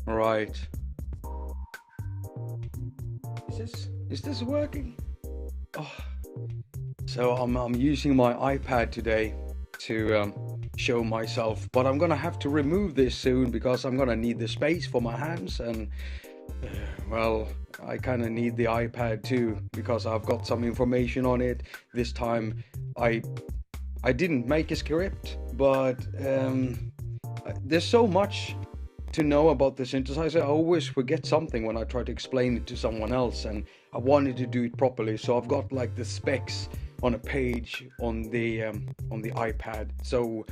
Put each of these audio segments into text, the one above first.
Right. Is this working? Oh. So I'm using my iPad today to show myself, but I'm gonna have to remove this soon because I'm gonna need the space for my hands, and well, I kind of need the iPad too because I've got some information on it. This time I didn't make a script, but there's so much to know about the synthesizer. I always forget something when I try to explain it to someone else, and I wanted to do it properly, so I've got like the specs on a page on the iPad. So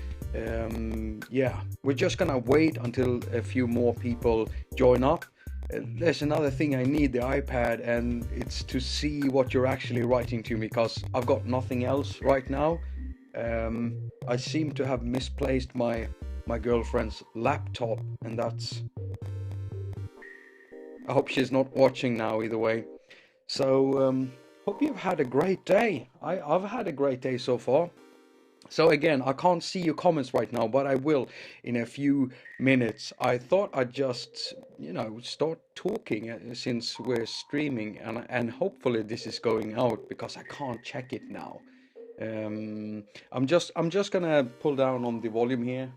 yeah, we're just gonna wait until a few more people join up. There's another thing I need the iPad, and it's to see what you're actually writing to me, because I've got nothing else right now. I seem to have misplaced my girlfriend's laptop, and that's... I hope she's not watching now either way. So hope you've had a great day. I've had a great day so far. So again, I can't see your comments right now, but I will in a few minutes. I thought I'd just, start talking since we're streaming, and hopefully this is going out because I can't check it now. I'm just gonna pull down on the volume here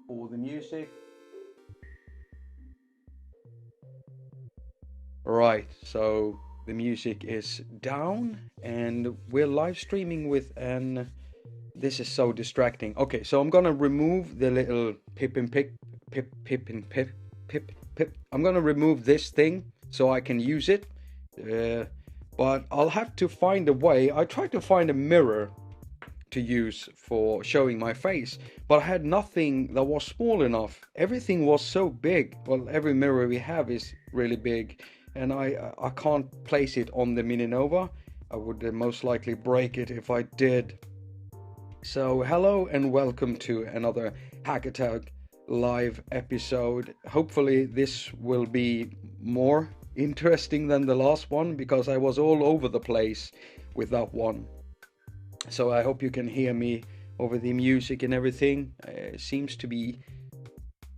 for the music. Right, so the music is down and we're live streaming with an... This is so distracting. Okay, so I'm gonna remove the little pip and pip, pip, pip and pip, pip, pip. I'm gonna remove this thing so I can use it. But I'll have to find a way. I tried to find a mirror to use for showing my face, but I had nothing that was small enough. Everything was so big. Well, every mirror we have is really big, and I can't place it on the MiniNova. I would most likely break it if I did. So hello and welcome to another haQ live episode. Hopefully this will be more interesting than the last one, because I was all over the place with that one. So I hope you can hear me over the music and everything. It seems to be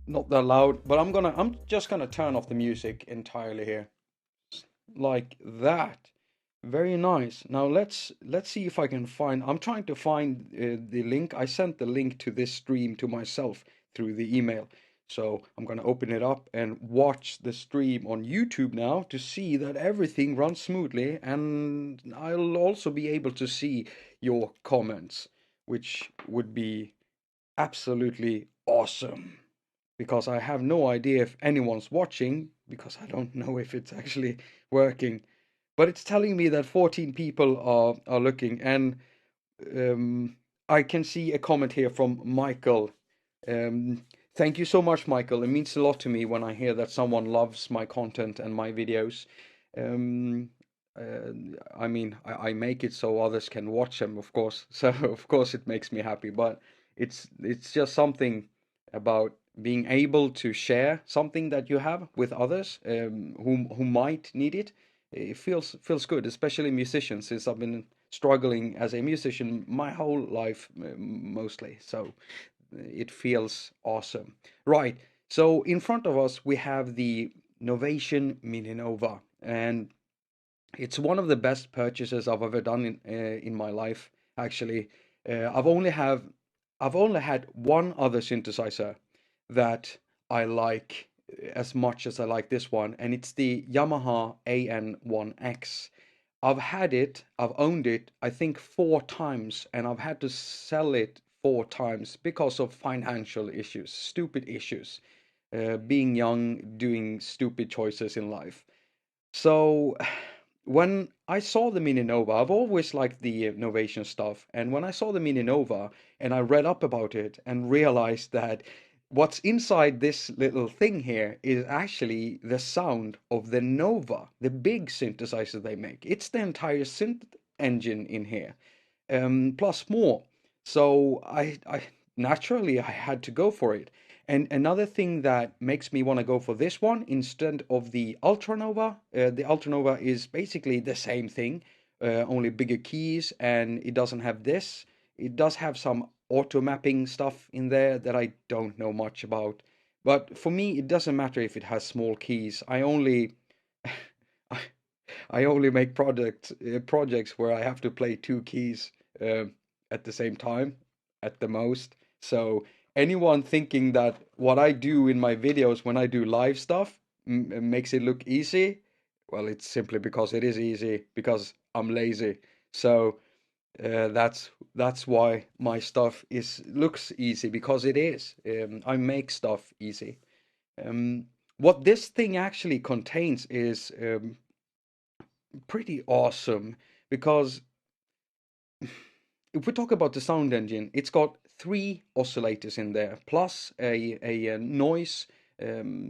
not that loud, but I'm just gonna turn off the music entirely here, like that. Very nice. Now let's see if I can find... I'm trying to find the link. I sent the link to this stream to myself through the email. So I'm going to open it up and watch the stream on YouTube now to see that everything runs smoothly, and I'll also be able to see your comments, which would be absolutely awesome, because I have no idea if anyone's watching, because I don't know if it's actually working. But it's telling me that 14 people are looking, and I can see a comment here from Michael. Thank you so much, Michael. It means a lot to me when I hear that someone loves my content and my videos. I mean, I make it so others can watch them, of course. So of course it makes me happy. But it's just something about being able to share something that you have with others who might need it. It feels good, especially musicians, since I've been struggling as a musician my whole life, mostly. So it feels awesome. Right, so in front of us we have the Novation MiniNova, and it's one of the best purchases I've ever done in my life, actually. I've only had one other synthesizer that I like as much as I like this one, and it's the Yamaha AN1X. I've owned it, I think 4 times, and I've had to sell it 4 times because of financial issues, stupid issues, being young, doing stupid choices in life. So when I saw the MiniNova, I've always liked the Novation stuff, and when I saw the MiniNova and I read up about it and realized that what's inside this little thing here is actually the sound of the Nova, the big synthesizer they make. It's the entire synth engine in here, plus more. So I naturally I had to go for it. And another thing that makes me want to go for this one instead of the Ultranova is basically the same thing, only bigger keys, and it doesn't have this. It does have some auto mapping stuff in there that I don't know much about. But for me, it doesn't matter if it has small keys. I, I only make projects where I have to play 2 keys uh, at the same time, at the most. So anyone thinking that what I do in my videos when I do live stuff makes it look easy, well, it's simply because it is easy because I'm lazy. So that's why my stuff is looks easy because it is. I make stuff easy. Um, what this thing actually contains is pretty awesome because if we talk about the sound engine, it's got 3 oscillators in there, plus a noise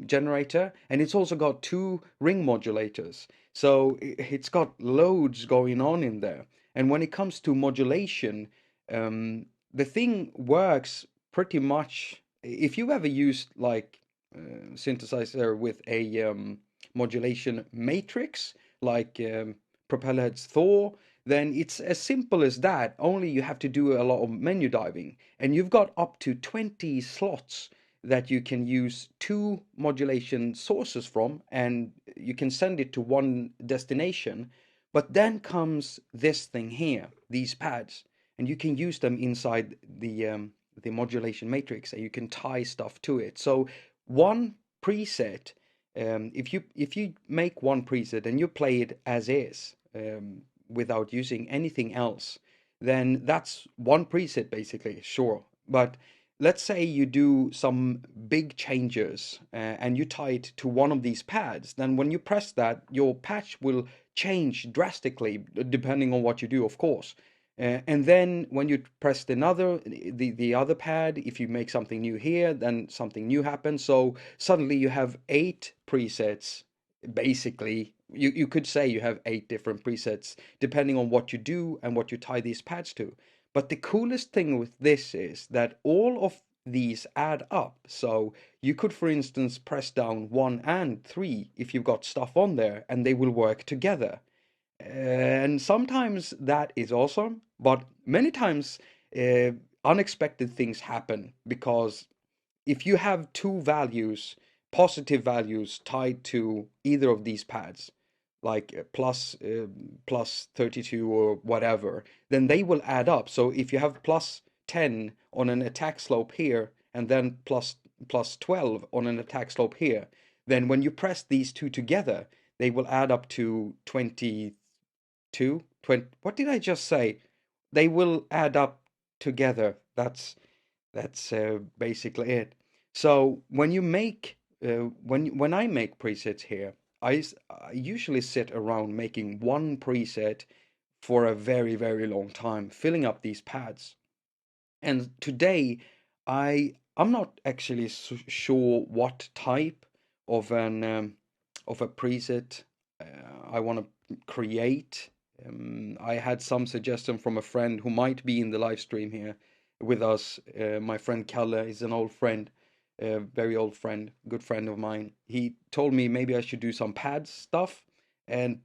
generator, and it's also got 2 ring modulators. So it's got loads going on in there. And when it comes to modulation, the thing works pretty much. If you've ever used like synthesizer with a modulation matrix, like Propellerhead's Thor, then it's as simple as that. Only you have to do a lot of menu diving, and you've got up to 20 slots that you can use 2 modulation sources from, and you can send it to one destination. But then comes this thing here, these pads, and you can use them inside the modulation matrix, and you can tie stuff to it. So one preset, if you make one preset and you play it as is, without using anything else, then that's one preset basically, sure. But let's say you do some big changes and you tie it to one of these pads, then when you press that, your patch will change drastically depending on what you do, of course. And then when you press the other pad, if you make something new here, then something new happens. So suddenly you have 8 presets. Basically, you could say you have 8 different presets depending on what you do and what you tie these pads to. But the coolest thing with this is that all of these add up. So you could, for instance, press down 1 and 3 if you've got stuff on there, and they will work together. And sometimes that is awesome, but many times uh, unexpected things happen because if you have 2 values, positive values tied to either of these pads, like plus 32 or whatever, then they will add up. So if you have plus 10 on an attack slope here, and then plus 12 on an attack slope here, then when you press these 2 together, they will add up to 22, 20. What did I just say? They will add up together. That's basically it. So when you make when I make presets here, I usually sit around making one preset for a very, very long time, filling up these pads. And today, I'm not actually sure what type of an of a preset I want to create. I had some suggestion from a friend who might be in the live stream here with us. My friend Kalle is an old friend, a very old friend, good friend of mine. He told me maybe I should do some pad stuff, and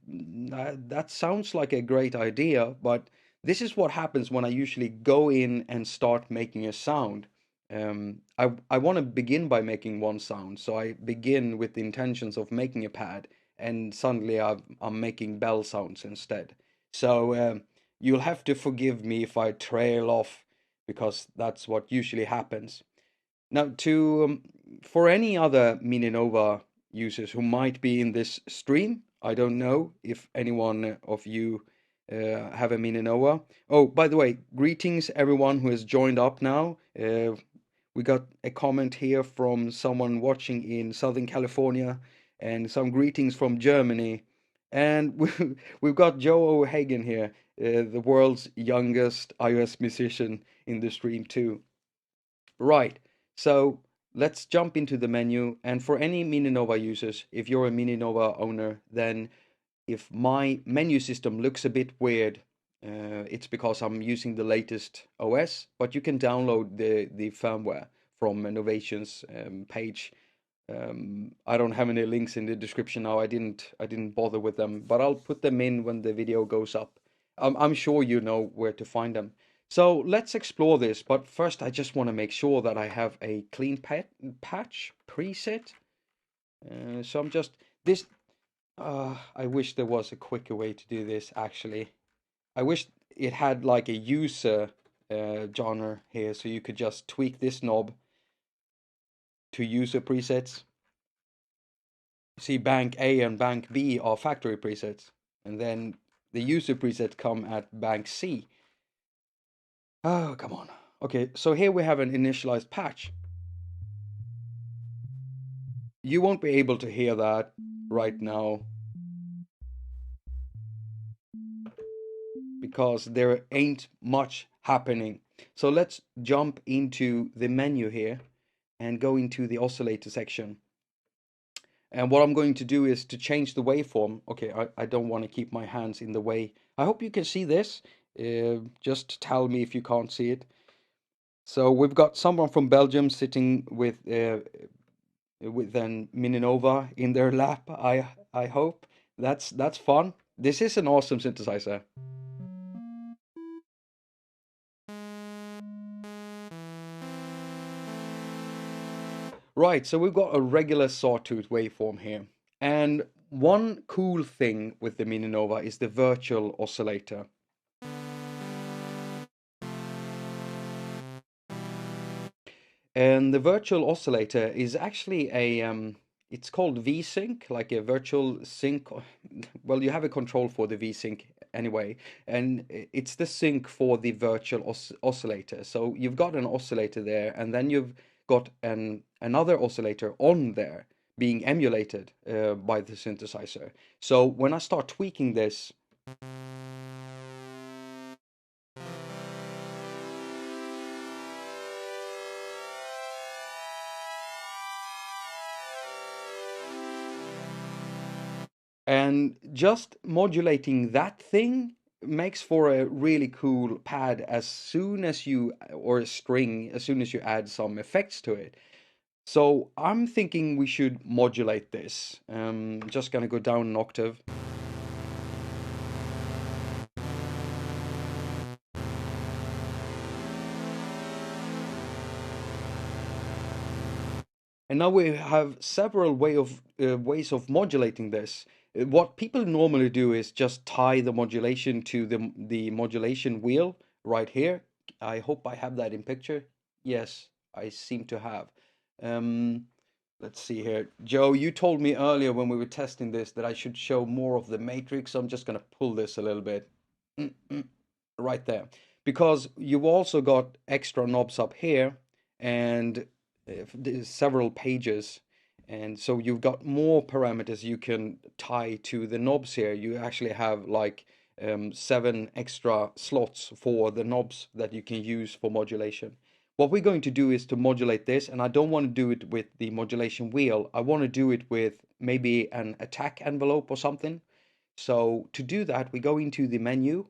that sounds like a great idea, but this is what happens when I usually go in and start making a sound. I want to begin by making one sound, so I begin with the intentions of making a pad, and suddenly I'm making bell sounds instead. So you'll have to forgive me if I trail off, because that's what usually happens. Now, to for any other MiniNova users who might be in this stream, I don't know if anyone of you have a MiniNova. Oh, by the way, greetings everyone who has joined up now. We got a comment here from someone watching in Southern California, and some greetings from Germany. And we've got Joe O'Hagan here, the world's youngest iOS musician in the stream too. Right, so let's jump into the menu. And for any MiniNova users, if you're a MiniNova owner, then if my menu system looks a bit weird, it's because I'm using the latest OS, but you can download the firmware from Novation's page. I don't have any links in the description now. I didn't bother with them, but I'll put them in when the video goes up. I'm sure you know where to find them. So let's explore this, but first I just want to make sure that I have a clean patch preset. So I'm just this. I wish there was a quicker way to do this. Actually, I wish it had like a user genre here, so you could just tweak this knob to user presets. See, bank A and bank B are factory presets, and then the user presets come at bank C. Oh, come on. Okay, so here we have an initialized patch. You won't be able to hear that right now because there ain't much happening. So let's jump into the menu here and go into the oscillator section. And what I'm going to do is to change the waveform. Okay, I don't want to keep my hands in the way. I hope you can see this. Just tell me if you can't see it. So we've got someone from Belgium sitting with an MiniNova in their lap. I hope that's fun. This is an awesome synthesizer. Right, so we've got a regular sawtooth waveform here. And one cool thing with the MiniNova is the virtual oscillator. And the virtual oscillator is actually it's called V-Sync, like a virtual sync. Well, you have a control for the V-Sync anyway, and it's the sync for the virtual oscillator. So you've got an oscillator there, and then you've got another oscillator on there being emulated by the synthesizer. So when I start tweaking this, and just modulating that thing makes for a really cool pad as soon as you, or a string, as soon as you add some effects to it. So I'm thinking we should modulate this. Just gonna go down an octave. And now we have several ways of modulating this. What people normally do is just tie the modulation to the modulation wheel right here. I hope I have that in picture. Yes, I seem to have. Let's see here. Joe, you told me earlier when we were testing this that I should show more of the matrix. So I'm just going to pull this a little bit. Right there. Because you've also got extra knobs up here, and there's several pages, and so you've got more parameters you can tie to the knobs here. You actually have like 7 extra slots for the knobs that you can use for modulation. What we're going to do is to modulate this, and I don't want to do it with the modulation wheel. I want to do it with maybe an attaQ envelope or something. So to do that, we go into the menu,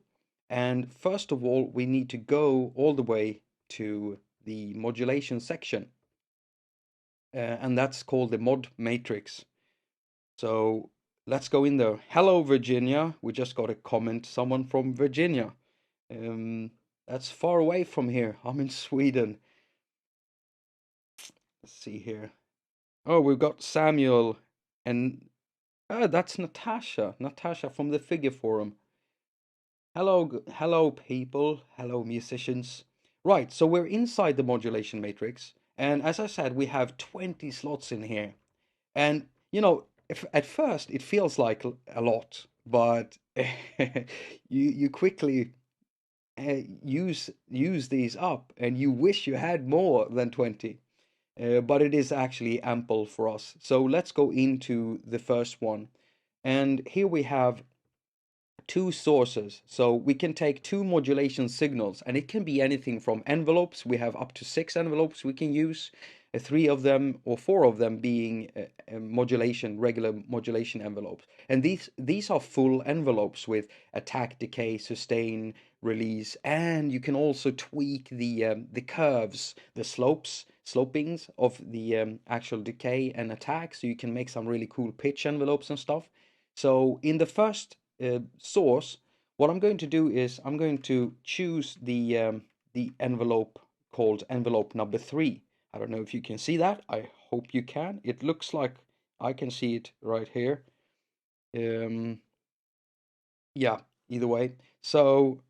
and first of all, we need to go all the way to the modulation section. And that's called the mod matrix. So let's go in there. Hello, Virginia. We just got a comment, someone from Virginia. That's far away from here. I'm in Sweden. Let's see here. Oh, we've got Samuel, and that's Natasha. Natasha from the Figure Forum. Hello, people. Hello, musicians. Right, so we're inside the modulation matrix, And as I said, we have 20 slots in here. And you know, if at first it feels like a lot, but you quickly use these up, and you wish you had more than 20. But it is actually ample for us. So let's go into the first one. And here we have two sources. So we can take two modulation signals, and it can be anything from envelopes. We have up to 6 envelopes we can use, three of them or four of them being modulation, regular modulation envelopes. And these are full envelopes with attack, decay, sustain, release, and you can also tweak the curves, the slopings of the actual decay and attack, so you can make some really cool pitch envelopes and stuff. So in the first source, what I'm going to do is I'm going to choose the envelope called envelope number 3. I don't know if you can see that. I hope you can. It looks like I can see it right here. Yeah, either way. So,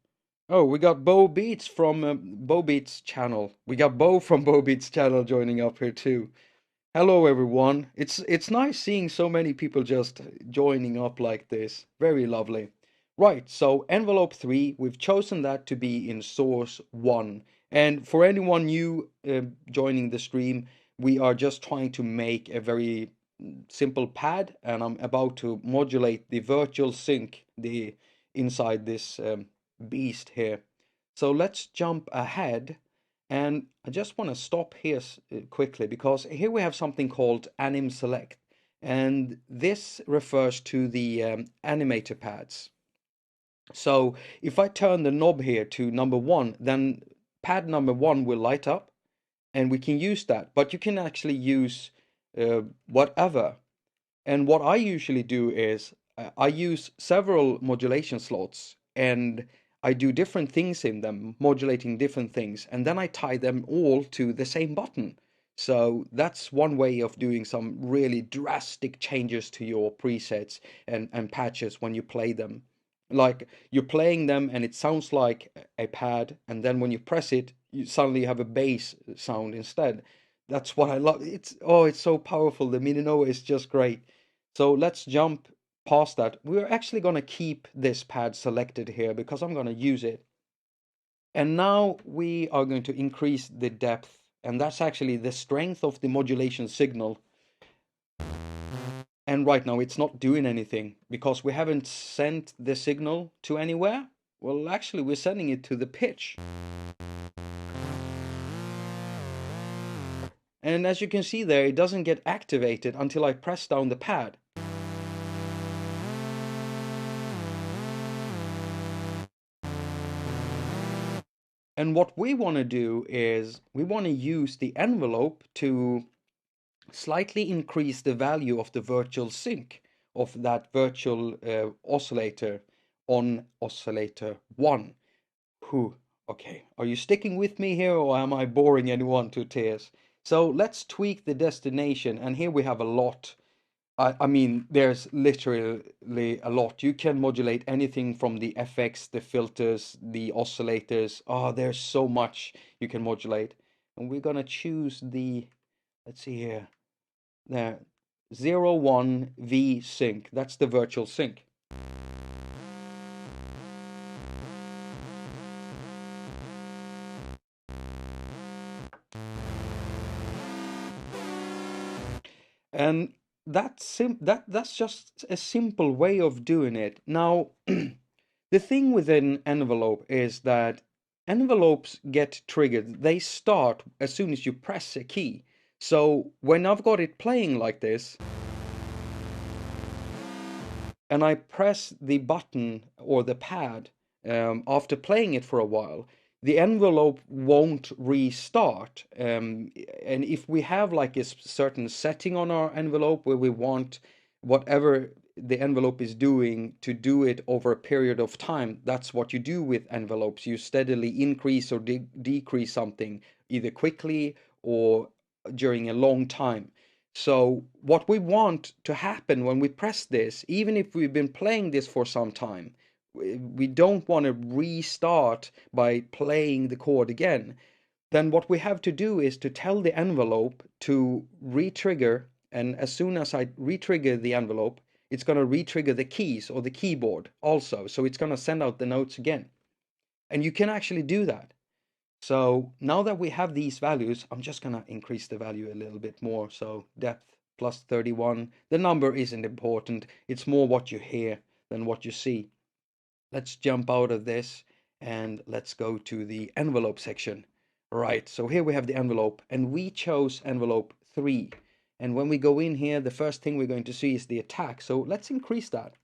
oh, we got Bo Beats from Bo Beats channel. We got Bo from Bo Beats channel joining up here too. Hello everyone. It's nice seeing so many people just joining up like this. Very lovely. Right, so envelope 3, we've chosen that to be in source 1. And for anyone new joining the stream, we are just trying to make a very simple pad, and I'm about to modulate the virtual sync the inside this beast here. So let's jump ahead, and I just want to stop here quickly, because here we have something called anim select, and this refers to the animator pads. So if I turn the knob here to number 1, then pad number 1 will light up, and we can use that. But you can actually use whatever. And what I usually do is I use several modulation slots, and I do different things in them, modulating different things, and then I tie them all to the same button. So that's one way of doing some really drastic changes to your presets and patches when you play them. Like you're playing them and it sounds like a pad, and then when you press it, you suddenly have a bass sound instead. That's what I love. It's so powerful. The MiniNova is just great. So let's jump past that. We're actually going to keep this pad selected here because I'm going to use it. And now we are going to increase the depth, and that's actually the strength of the modulation signal. And right now it's not doing anything because we haven't sent the signal to anywhere. Well, actually we're sending it to the pitch. And as you can see there, it doesn't get activated until I press down the pad. And what we want to do is we want to use the envelope to slightly increase the value of the virtual sync of that virtual oscillator on oscillator 1. Okay, are you sticking with me here, or am I boring anyone to tears? So let's tweak the destination, and here we have a lot. I mean, there's literally a lot. You can modulate anything from the FX, the filters, the oscillators. Oh, there's so much you can modulate. And we're gonna choose the, let's see here, there, 01 V sync. That's the virtual sync. And that's just a simple way of doing it. Now, the thing with an envelope is that envelopes get triggered. They start as soon as you press a key. So when I've got it playing like this, and I press the button or the pad after playing it for a while, the envelope won't restart. And if we have like a certain setting on our envelope where we want whatever the envelope is doing to do it over a period of time, that's what you do with envelopes. You steadily increase or decrease something either quickly or during a long time. So what we want to happen when we press this, even if we've been playing this for some time, we don't want to restart by playing the chord again. then what we have to do is to tell the envelope to re-trigger, and as soon as I re-trigger the envelope, it's going to re-trigger the keys or the keyboard also. So it's going to send out the notes again. And you can actually do that. So now that we have these values, I'm just going to increase the value a little bit more. So depth plus 31. The number isn't important. It's more what you hear than what you see. Let's jump out of this and let's go to the envelope section. Right, so here we have the envelope and we chose envelope 3. And when we go in here, the first thing we're going to see is the attaQ. So let's increase that.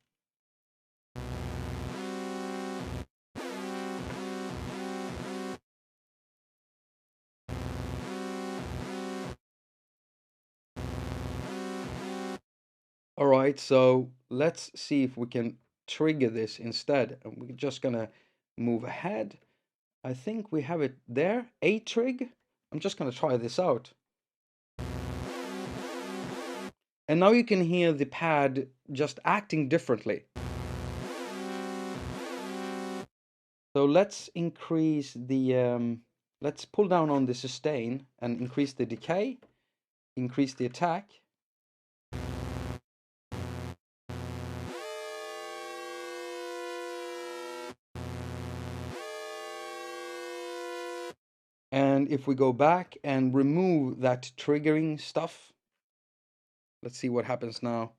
All right, so let's see if we can trigger this instead. And we're just gonna move ahead. I think we have it there, aTrig. I'm just gonna try this out. And now you can hear the pad just acting differently. So let's increase the, let's pull down on the sustain and increase the decay, increase the attaQ. And if we go back and remove that triggering stuff, let's see what happens now.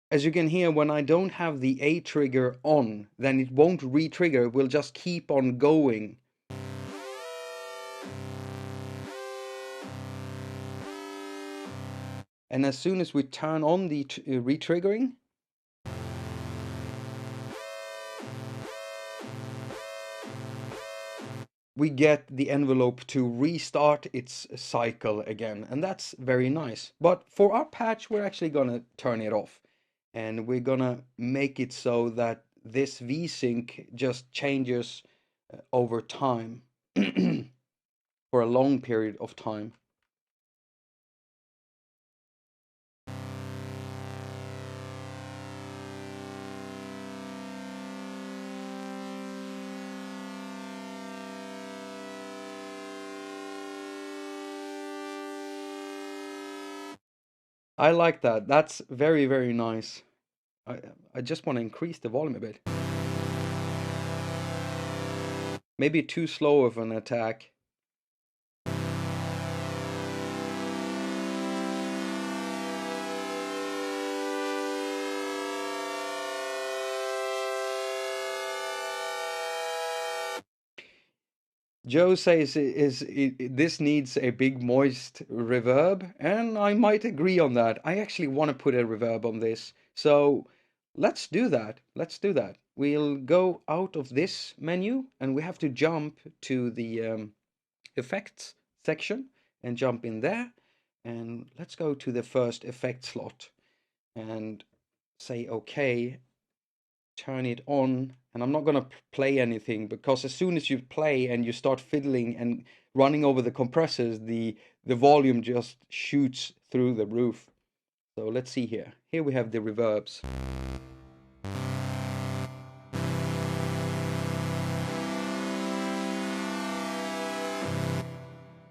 As you can hear, when I don't have the A trigger on, then it won't re-trigger, it will just keep on going. And as soon as we turn on the re-triggering, we get the envelope to restart its cycle again. And that's very nice. But for our patch, we're actually going to turn it off. And we're going to make it so that this VSync just changes over time for a long period of time. I like that. That's very, very nice. I just want to increase the volume a bit. Maybe too slow of an attack. Joe says this needs a big moist reverb, and I might agree on that. I actually want to put a reverb on this, so let's do that. Let's do that. We'll go out of this menu, and we have to jump to the effects section and jump in there. And let's go to the first effect slot and say OK. Turn it on, and I'm not going to play anything, because as soon as you play and you start fiddling and running over the compressors, the volume just shoots through the roof. So let's see here. Here we have the reverbs.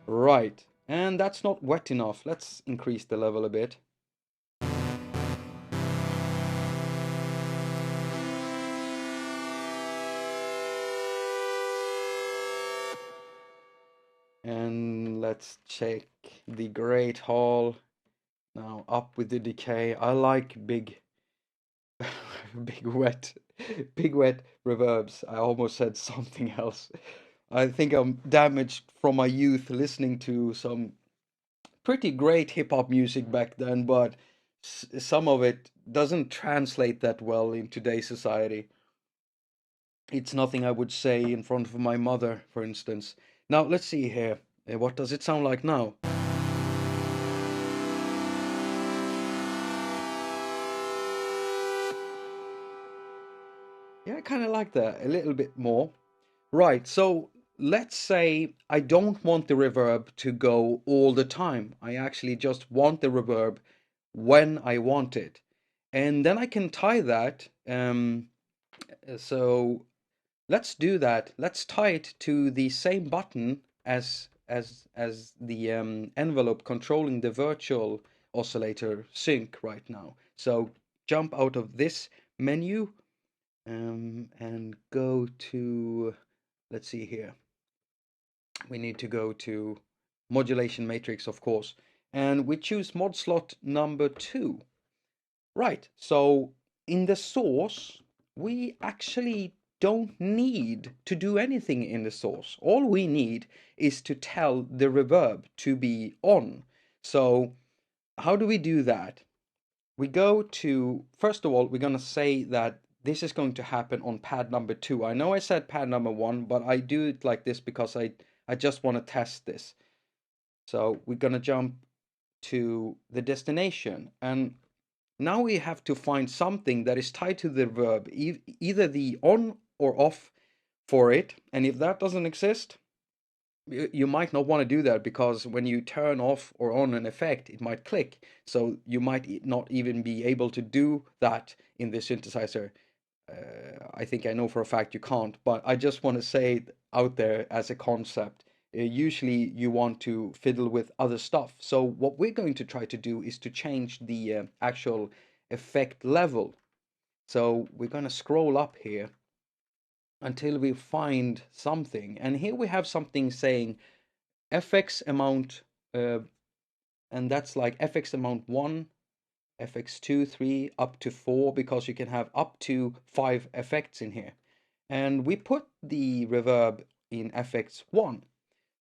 Right, and that's not wet enough. Let's increase the level a bit. And let's check the Great Hall. Now up with the decay. I like big big wet reverbs. I almost said something else. I think I'm damaged from my youth listening to some pretty great hip hop music back then, but some of it doesn't translate that well in today's society. It's nothing I would say in front of my mother, for instance. Now, let's see here. What does it sound like now? Yeah, I kind of like that a little bit more. Right, so let's say I don't want the reverb to go all the time. I actually just want the reverb when I want it. And then I can tie that. So let's do that. Let's tie it to the same button as the envelope controlling the virtual oscillator sync right now. So jump out of this menu and go to, let's see here. We need to go to modulation matrix, of course, and we choose mod slot number 2. Right, so in the source, we actually don't need to do anything in the source. All we need is to tell the reverb to be on. So how do we do that? We go to, first of all, we're going to say that this is going to happen on pad number 2. I know I said pad number 1, but I do it like this because I just want to test this. So we're going to jump to the destination, and now we have to find something that is tied to the verb, either the on or off for it. And if that doesn't exist, you might not want to do that, because when you turn off or on an effect, it might click. So you might not even be able to do that in the synthesizer. I think I know for a fact you can't, but I just want to say it out there as a concept. Usually you want to fiddle with other stuff. So what we're going to try to do is to change the actual effect level. So we're going to scroll up here until we find something. And here we have something saying FX amount, and that's like FX amount 1, FX2, 3, up to 4, because you can have up to 5 effects in here. And we put the reverb in FX1.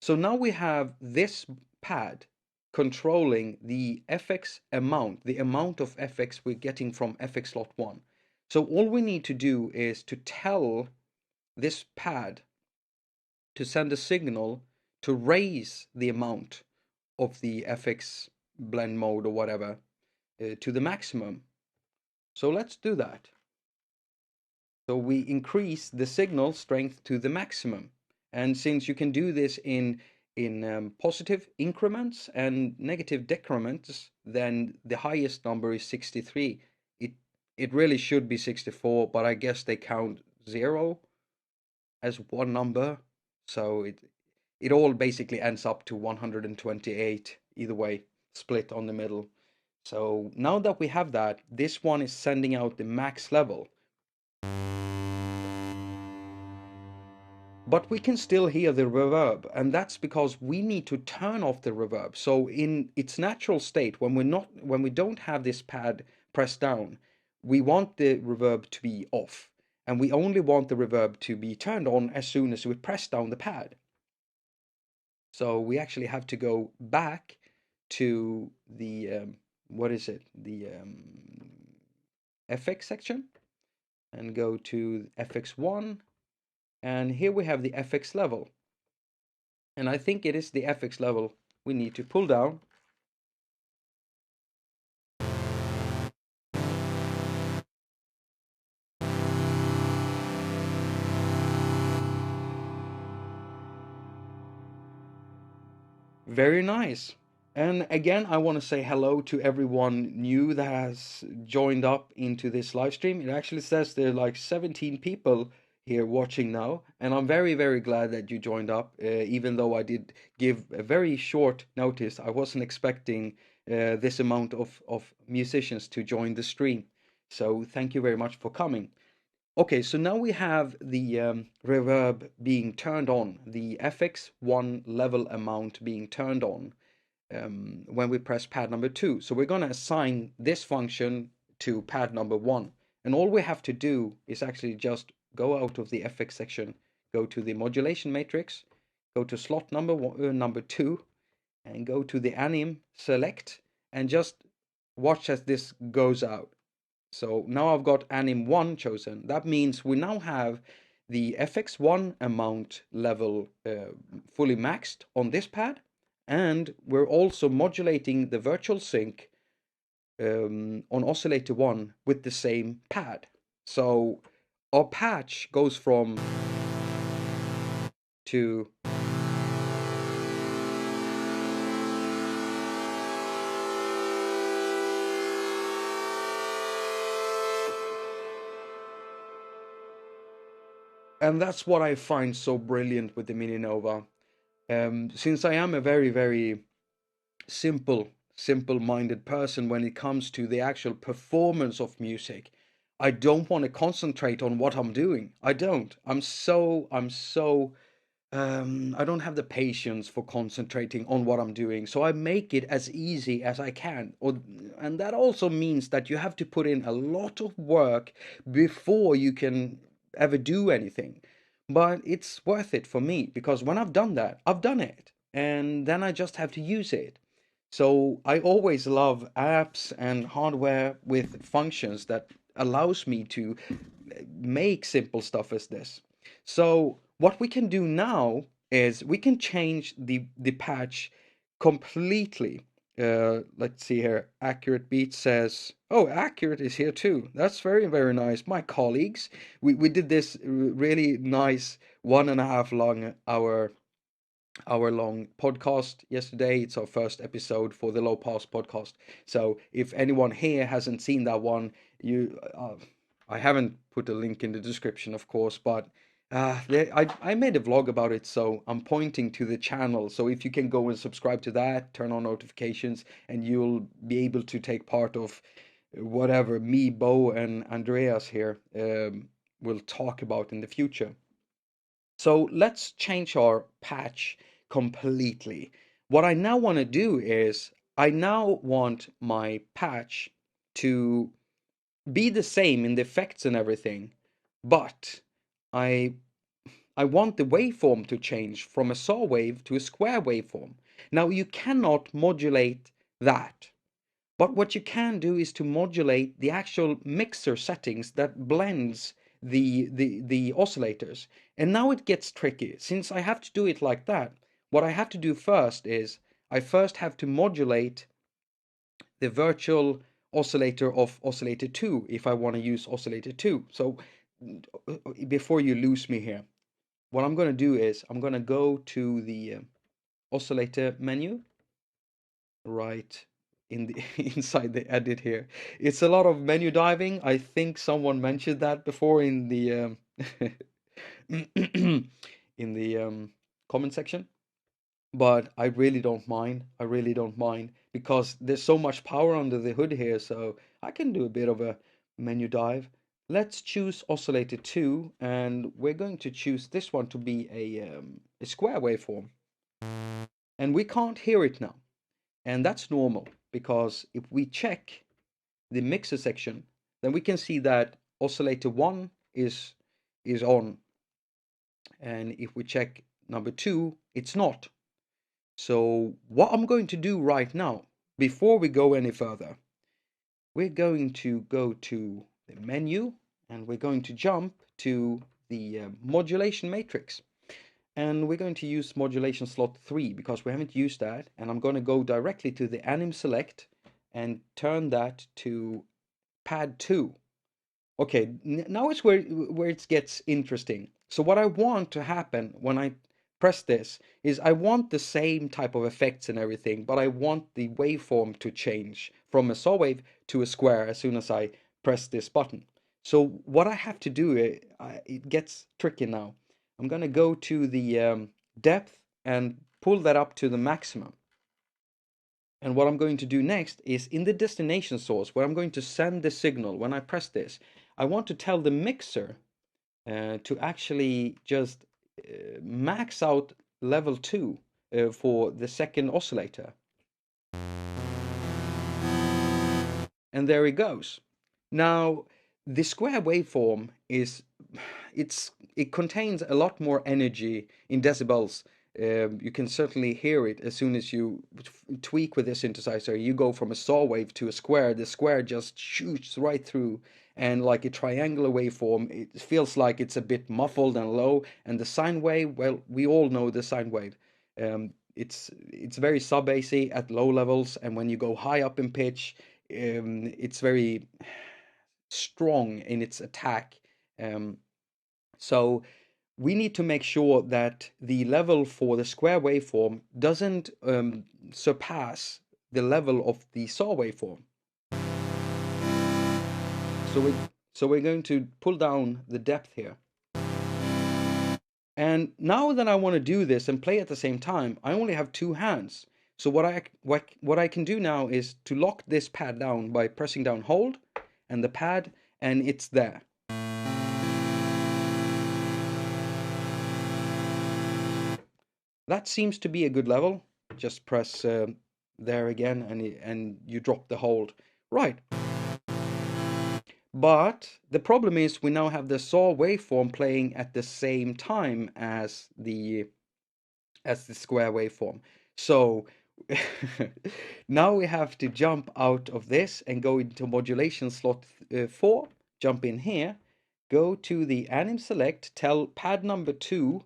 So now we have this pad controlling the FX amount, the amount of FX we're getting from FX slot 1. So all we need to do is to tell this pad to send a signal to raise the amount of the FX blend mode or whatever to the maximum. So let's do that. So we increase the signal strength to the maximum. And since you can do this in positive increments and negative decrements, then the highest number is 63. It really should be 64, but I guess they count 0 as one number. So it all basically ends up to 128 either way, split on the middle. So now that we have that, this one is sending out the max level. But we can still hear the reverb, and that's because we need to turn off the reverb. So in its natural state, when we don't have this pad pressed down, we want the reverb to be off, and we only want the reverb to be turned on as soon as we press down the pad. So we actually have to go back to the the FX section, and go to FX1. And here we have the FX level. And I think it is the FX level we need to pull down. Very nice. And again, I want to say hello to everyone new that has joined up into this live stream. It actually says there are like 17 people here watching now, and I'm very, very glad that you joined up, even though I did give a very short notice. I wasn't expecting this amount of musicians to join the stream. So thank you very much for coming. Okay, so now we have the reverb being turned on, the FX1 level amount being turned on when we press pad number 2. So we're going to assign this function to pad number 1. And all we have to do is actually just go out of the FX section, go to the modulation matrix, go to slot number 2, and go to the anim select, and just watch as this goes out. So now I've got anim 1 chosen. That means we now have the FX1 amount level fully maxed on this pad, and we're also modulating the virtual sync on oscillator 1 with the same pad. So our patch goes from to And that's what I find so brilliant with the MiniNova. Since I am a very, very simple-minded person when it comes to the actual performance of music, I don't want to concentrate on what I'm doing. I don't. I don't have the patience for concentrating on what I'm doing, so I make it as easy as I can. And that also means that you have to put in a lot of work before you can ever do anything. But it's worth it for me because when I've done that, I've done it, and then I just have to use it. So I always love apps and hardware with functions that allows me to make simple stuff as this. So what we can do now is we can change the patch completely. Let's see here. Accurate Beat says, oh, Accurate is here too. That's very, very nice. My colleagues, we did this really nice 1.5 hour long podcast yesterday. It's our first episode for the Low Pass podcast. So if anyone here hasn't seen that one, I haven't put a link in the description, of course, but I made a vlog about it, so I'm pointing to the channel. So if you can go and subscribe to that, turn on notifications, and you'll be able to take part of whatever me, Bo, and Andreas here will talk about in the future. So let's change our patch completely. What I now want to do is I now want my patch to be the same in the effects and everything, but I I want the waveform to change from a saw wave to a square waveform. Now you cannot modulate that. But what you can do is to modulate the actual mixer settings that blends the oscillators. And now it gets tricky. Since I have to do it like that, what I have to do first is I first have to modulate the virtual oscillator of oscillator 2 if I want to use oscillator 2. So before you lose me here, what I'm going to do is I'm going to go to the oscillator menu right in the inside the edit here. It's a lot of menu diving. I think someone mentioned that before in the in the comment section, but I really don't mind. I really don't mind because there's so much power under the hood here, so I can do a bit of a menu dive. Let's choose oscillator 2, and we're going to choose this one to be a square waveform. And we can't hear it now. And that's normal because if we check the mixer section, then we can see that oscillator 1 is on. And if we check number 2, it's not. So what I'm going to do right now, before we go any further, we're going to go to the menu and we're going to jump to the modulation matrix. And we're going to use modulation slot 3 because we haven't used that. And I'm going to go directly to the anim select and turn that to pad 2. Okay, now it's where it gets interesting. So what I want to happen when I press this is I want the same type of effects and everything, but I want the waveform to change from a saw wave to a square as soon as I press this button. So what I have to do, it gets tricky now. I'm going to go to the depth and pull that up to the maximum. And what I'm going to do next is in the destination source where I'm going to send the signal. When I press this, I want to tell the mixer to actually just max out level 2 for the second oscillator. And there it goes. Now, the square waveform it contains a lot more energy in decibels. You can certainly hear it as soon as you tweak with the synthesizer. You go from a saw wave to a square. The square just shoots right through, and like a triangular waveform, it feels like it's a bit muffled and low. And the sine wave, well, we all know the sine wave. It's very sub-bassy at low levels, and when you go high up in pitch, it's very strong in its attack. So we need to make sure that the level for the square waveform doesn't surpass the level of the saw waveform. So we're going to pull down the depth here. And now that I want to do this and play at the same time, I only have two hands. So what I can do now is to lock this pad down by pressing down hold and the pad, and it's there. That seems to be a good level. Just press there again and you drop the hold. Right. But the problem is we now have the saw waveform playing at the same time as the square waveform. So now we have to jump out of this and go into modulation slot 4, jump in here, go to the anim select, tell pad number 2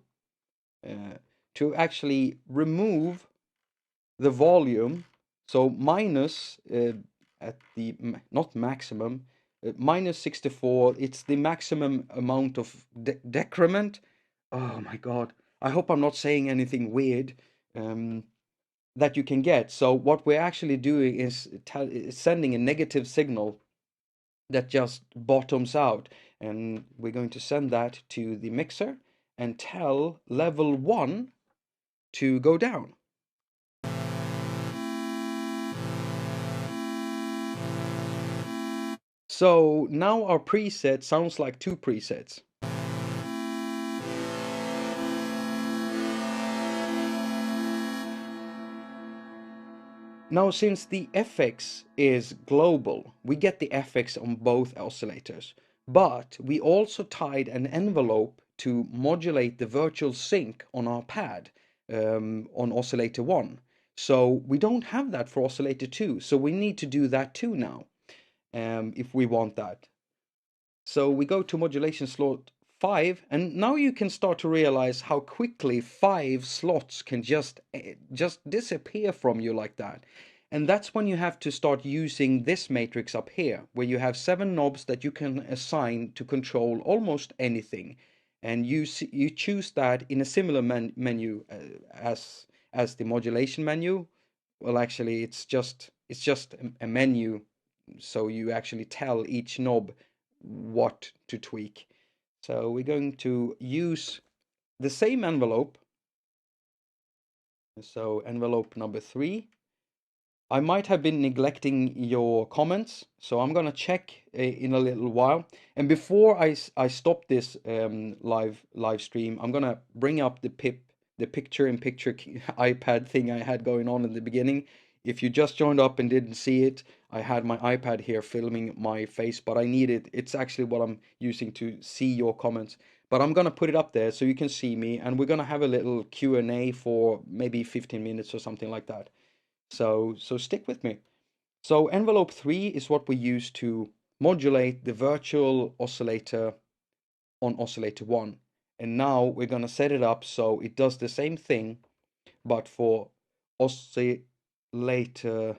to actually remove the volume, so minus at the not maximum, minus 64. It's the maximum amount of decrement. Oh my god, I hope I'm not saying anything weird that you can get. So what we're actually doing is sending a negative signal that just bottoms out, and we're going to send that to the mixer and tell level 1 to go down. So now our preset sounds like two presets. Now, since the FX is global, we get the FX on both oscillators, but we also tied an envelope to modulate the virtual sync on our pad on oscillator 1. So we don't have that for oscillator 2, so we need to do that too now if we want that. So we go to modulation slot 5, and now you can start to realize how quickly 5 slots can just disappear from you like that. And that's when you have to start using this matrix up here, where you have 7 knobs that you can assign to control almost anything. And you choose that in a similar menu as the modulation menu. Well, actually, it's just a menu, so you actually tell each knob what to tweak. So we're going to use the same envelope. So envelope number 3. I might have been neglecting your comments, so I'm gonna check in a little while. And before I stop this live stream, I'm gonna bring up the picture-in-picture iPad thing I had going on in the beginning. If you just joined up and didn't see it, I had my iPad here filming my face, but I need it. It's actually what I'm using to see your comments. But I'm gonna put it up there so you can see me, and we're gonna have a little Q&A for maybe 15 minutes or something like that. So stick with me. So envelope 3 is what we use to modulate the virtual oscillator on oscillator 1. And now we're going to set it up so it does the same thing, but for oscillator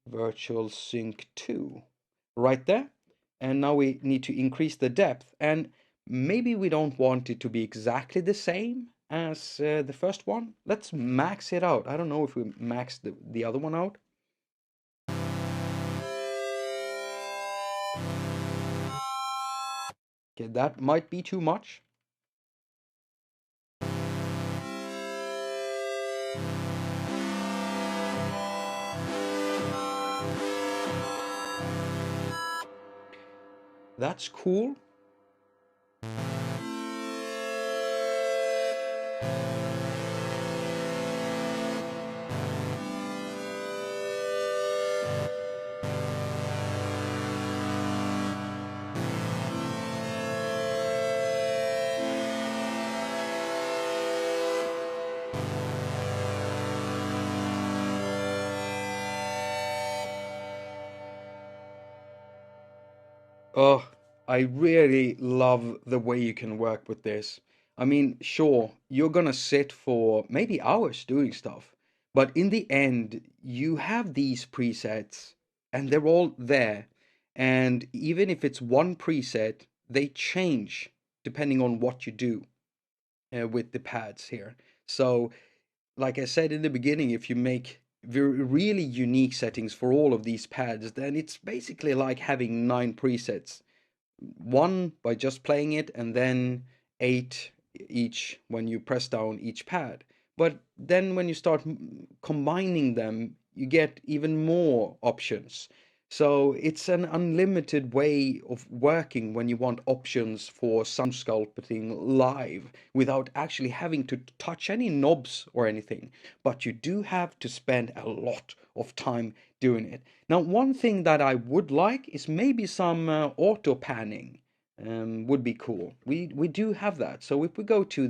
virtual sync 2. Right there. And now we need to increase the depth. And maybe we don't want it to be exactly the same as the first one. Let's max it out. I don't know if we max the other one out. Okay, that might be too much. That's cool. Oh, I really love the way you can work with this. I mean, sure, you're gonna sit for maybe hours doing stuff, but in the end, you have these presets and they're all there. And even if it's one preset, they change depending on what you do with the pads here. So like I said in the beginning, if you make really unique settings for all of these pads, then it's basically like having 9 presets. One by just playing it, and then 8 each when you press down each pad. But then when you start combining them, you get even more options. So it's an unlimited way of working when you want options for sound sculpting live without actually having to touch any knobs or anything. But you do have to spend a lot of time doing it. Now, one thing that I would like is maybe some auto panning. Would be cool. We do have that. So if we go to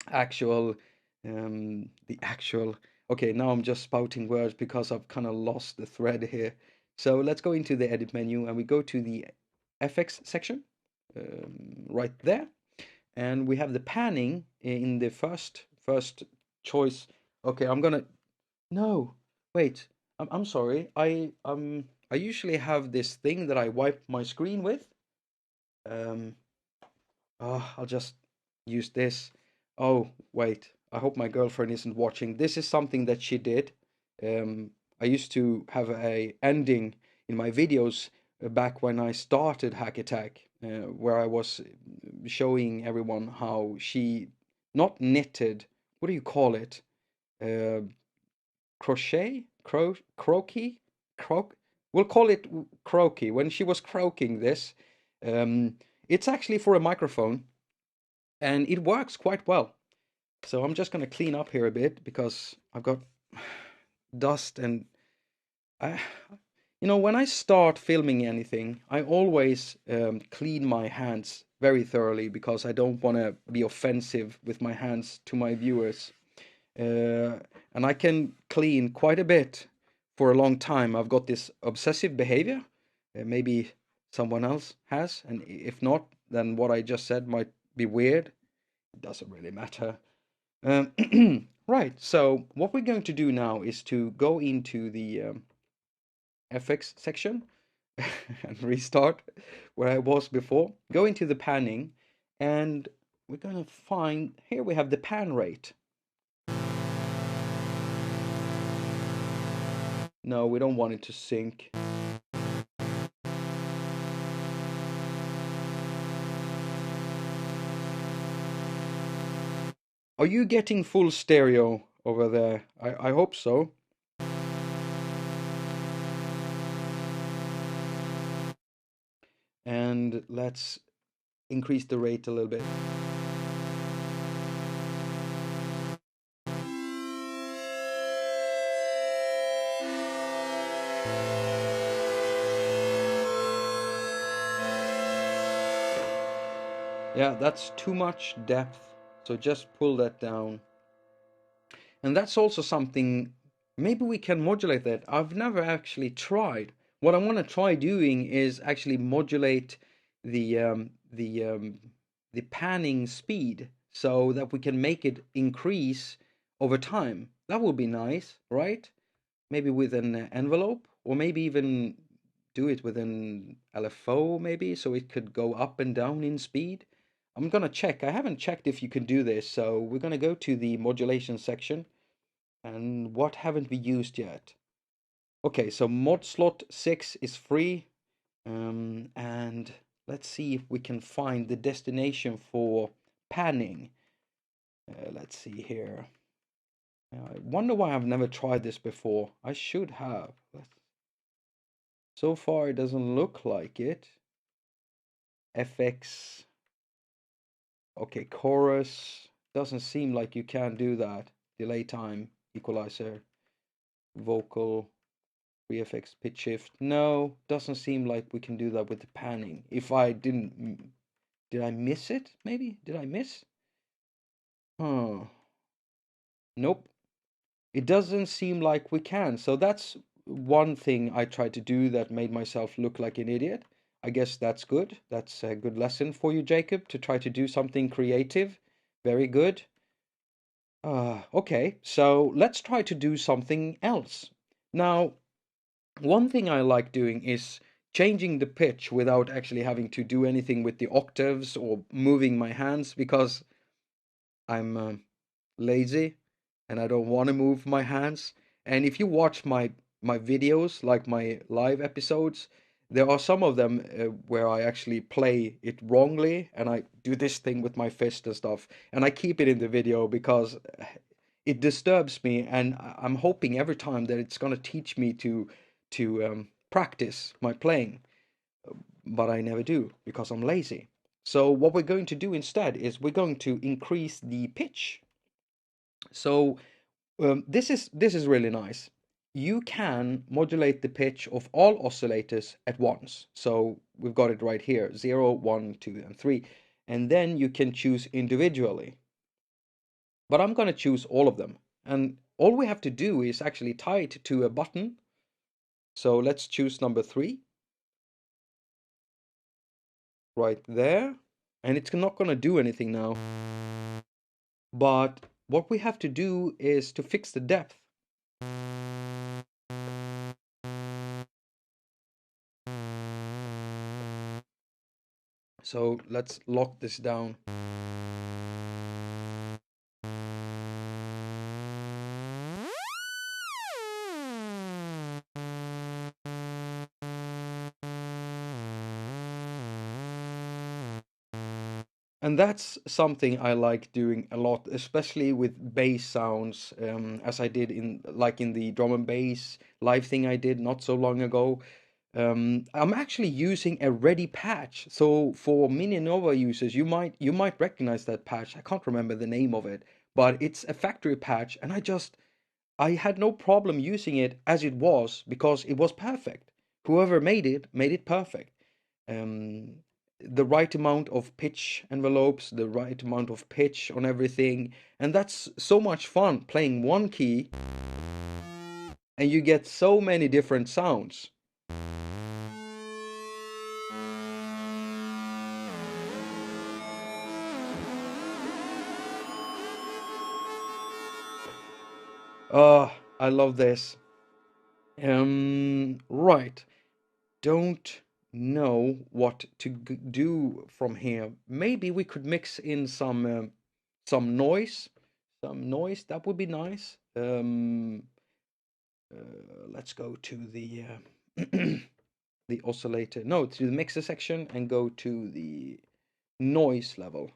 actual the actual okay, now I'm just spouting words because I've kind of lost the thread here. So let's go into the edit menu and we go to the FX section right there, and we have the panning in the first choice. Okay, I'm gonna no wait. I'm sorry. I usually have this thing that I wipe my screen with. Um, I'll just use this. Oh, wait. I hope my girlfriend isn't watching. This is something that she did. I used to have a ending in my videos back when I started haQ, where I was showing everyone how she not knitted. What do you call it? Uh, crochet? Croaky? Croak? We'll call it croaky. When she was croaking this, um, it's actually for a microphone and it works quite well. So I'm just going to clean up here a bit because I've got dust and I, when I start filming anything, I always clean my hands very thoroughly because I don't want to be offensive with my hands to my viewers. And I can clean quite a bit for a long time. I've got this obsessive behavior. Maybe someone else has, and if not, then what I just said might be weird. It doesn't really matter. Right, so what we're going to do now is to go into the FX section and restart where I was before. Go into the panning, and we're going to find here we have the pan rate. No, we don't want it to sync. Are you getting full stereo over there? I hope so. And let's increase the rate a little bit. Yeah, that's too much depth, so just pull that down. And that's also something, maybe we can modulate that. I've never actually tried. What I want to try doing is actually modulate the panning speed so that we can make it increase over time. That would be nice, right? Maybe with an envelope, or maybe even do it with an LFO, maybe, so it could go up and down in speed. I'm gonna check. I haven't checked if you can do this, so we're gonna go to the modulation section. And what haven't we used yet? Okay, so mod slot 6 is free. And let's see if we can find the destination for panning. Let's see here. I wonder why I've never tried this before. I should have. So far, it doesn't look like it. FX. Okay, chorus. Doesn't seem like you can do that. Delay time, equalizer, vocal, VFX, pitch shift. No, doesn't seem like we can do that with the panning. If I didn't, did I miss it? Maybe? Did I miss? Huh. Nope. It doesn't seem like we can. So that's one thing I tried to do that made myself look like an idiot. I guess that's good. That's a good lesson for you, Jacob, to try to do something creative. Very good. Okay, so let's try to do something else. Now, one thing I like doing is changing the pitch without actually having to do anything with the octaves or moving my hands because I'm lazy and I don't want to move my hands. And if you watch my videos, like my live episodes, There are some of them where I actually play it wrongly and I do this thing with my fist and stuff, and I keep it in the video because it disturbs me, and I'm hoping every time that it's gonna teach me to practice my playing, but I never do because I'm lazy. So what we're going to do instead is we're going to increase the pitch. So this is really nice. You can modulate the pitch of all oscillators at once. So we've got it right here, 0, 1, 2, and 3. And then you can choose individually. But I'm going to choose all of them. And all we have to do is actually tie it to a button. So let's choose number 3. Right there. And it's not going to do anything now. But what we have to do is to fix the depth. So let's lock this down. And that's something I like doing a lot, especially with bass sounds, as I did in the drum and bass live thing I did not so long ago. I'm actually using a ready patch. So for MiniNova users, you might recognize that patch. I can't remember the name of it, but it's a factory patch, and I had no problem using it as it was because it was perfect. Whoever made it perfect. Um, the right amount of pitch envelopes, the right amount of pitch on everything, and that's so much fun playing one key, and you get so many different sounds. I love this. Right. Don't know what to do from here. Maybe we could mix in some noise. Some noise, that would be nice. Let's go to the oscillator. No, to the mixer section and go to the noise level.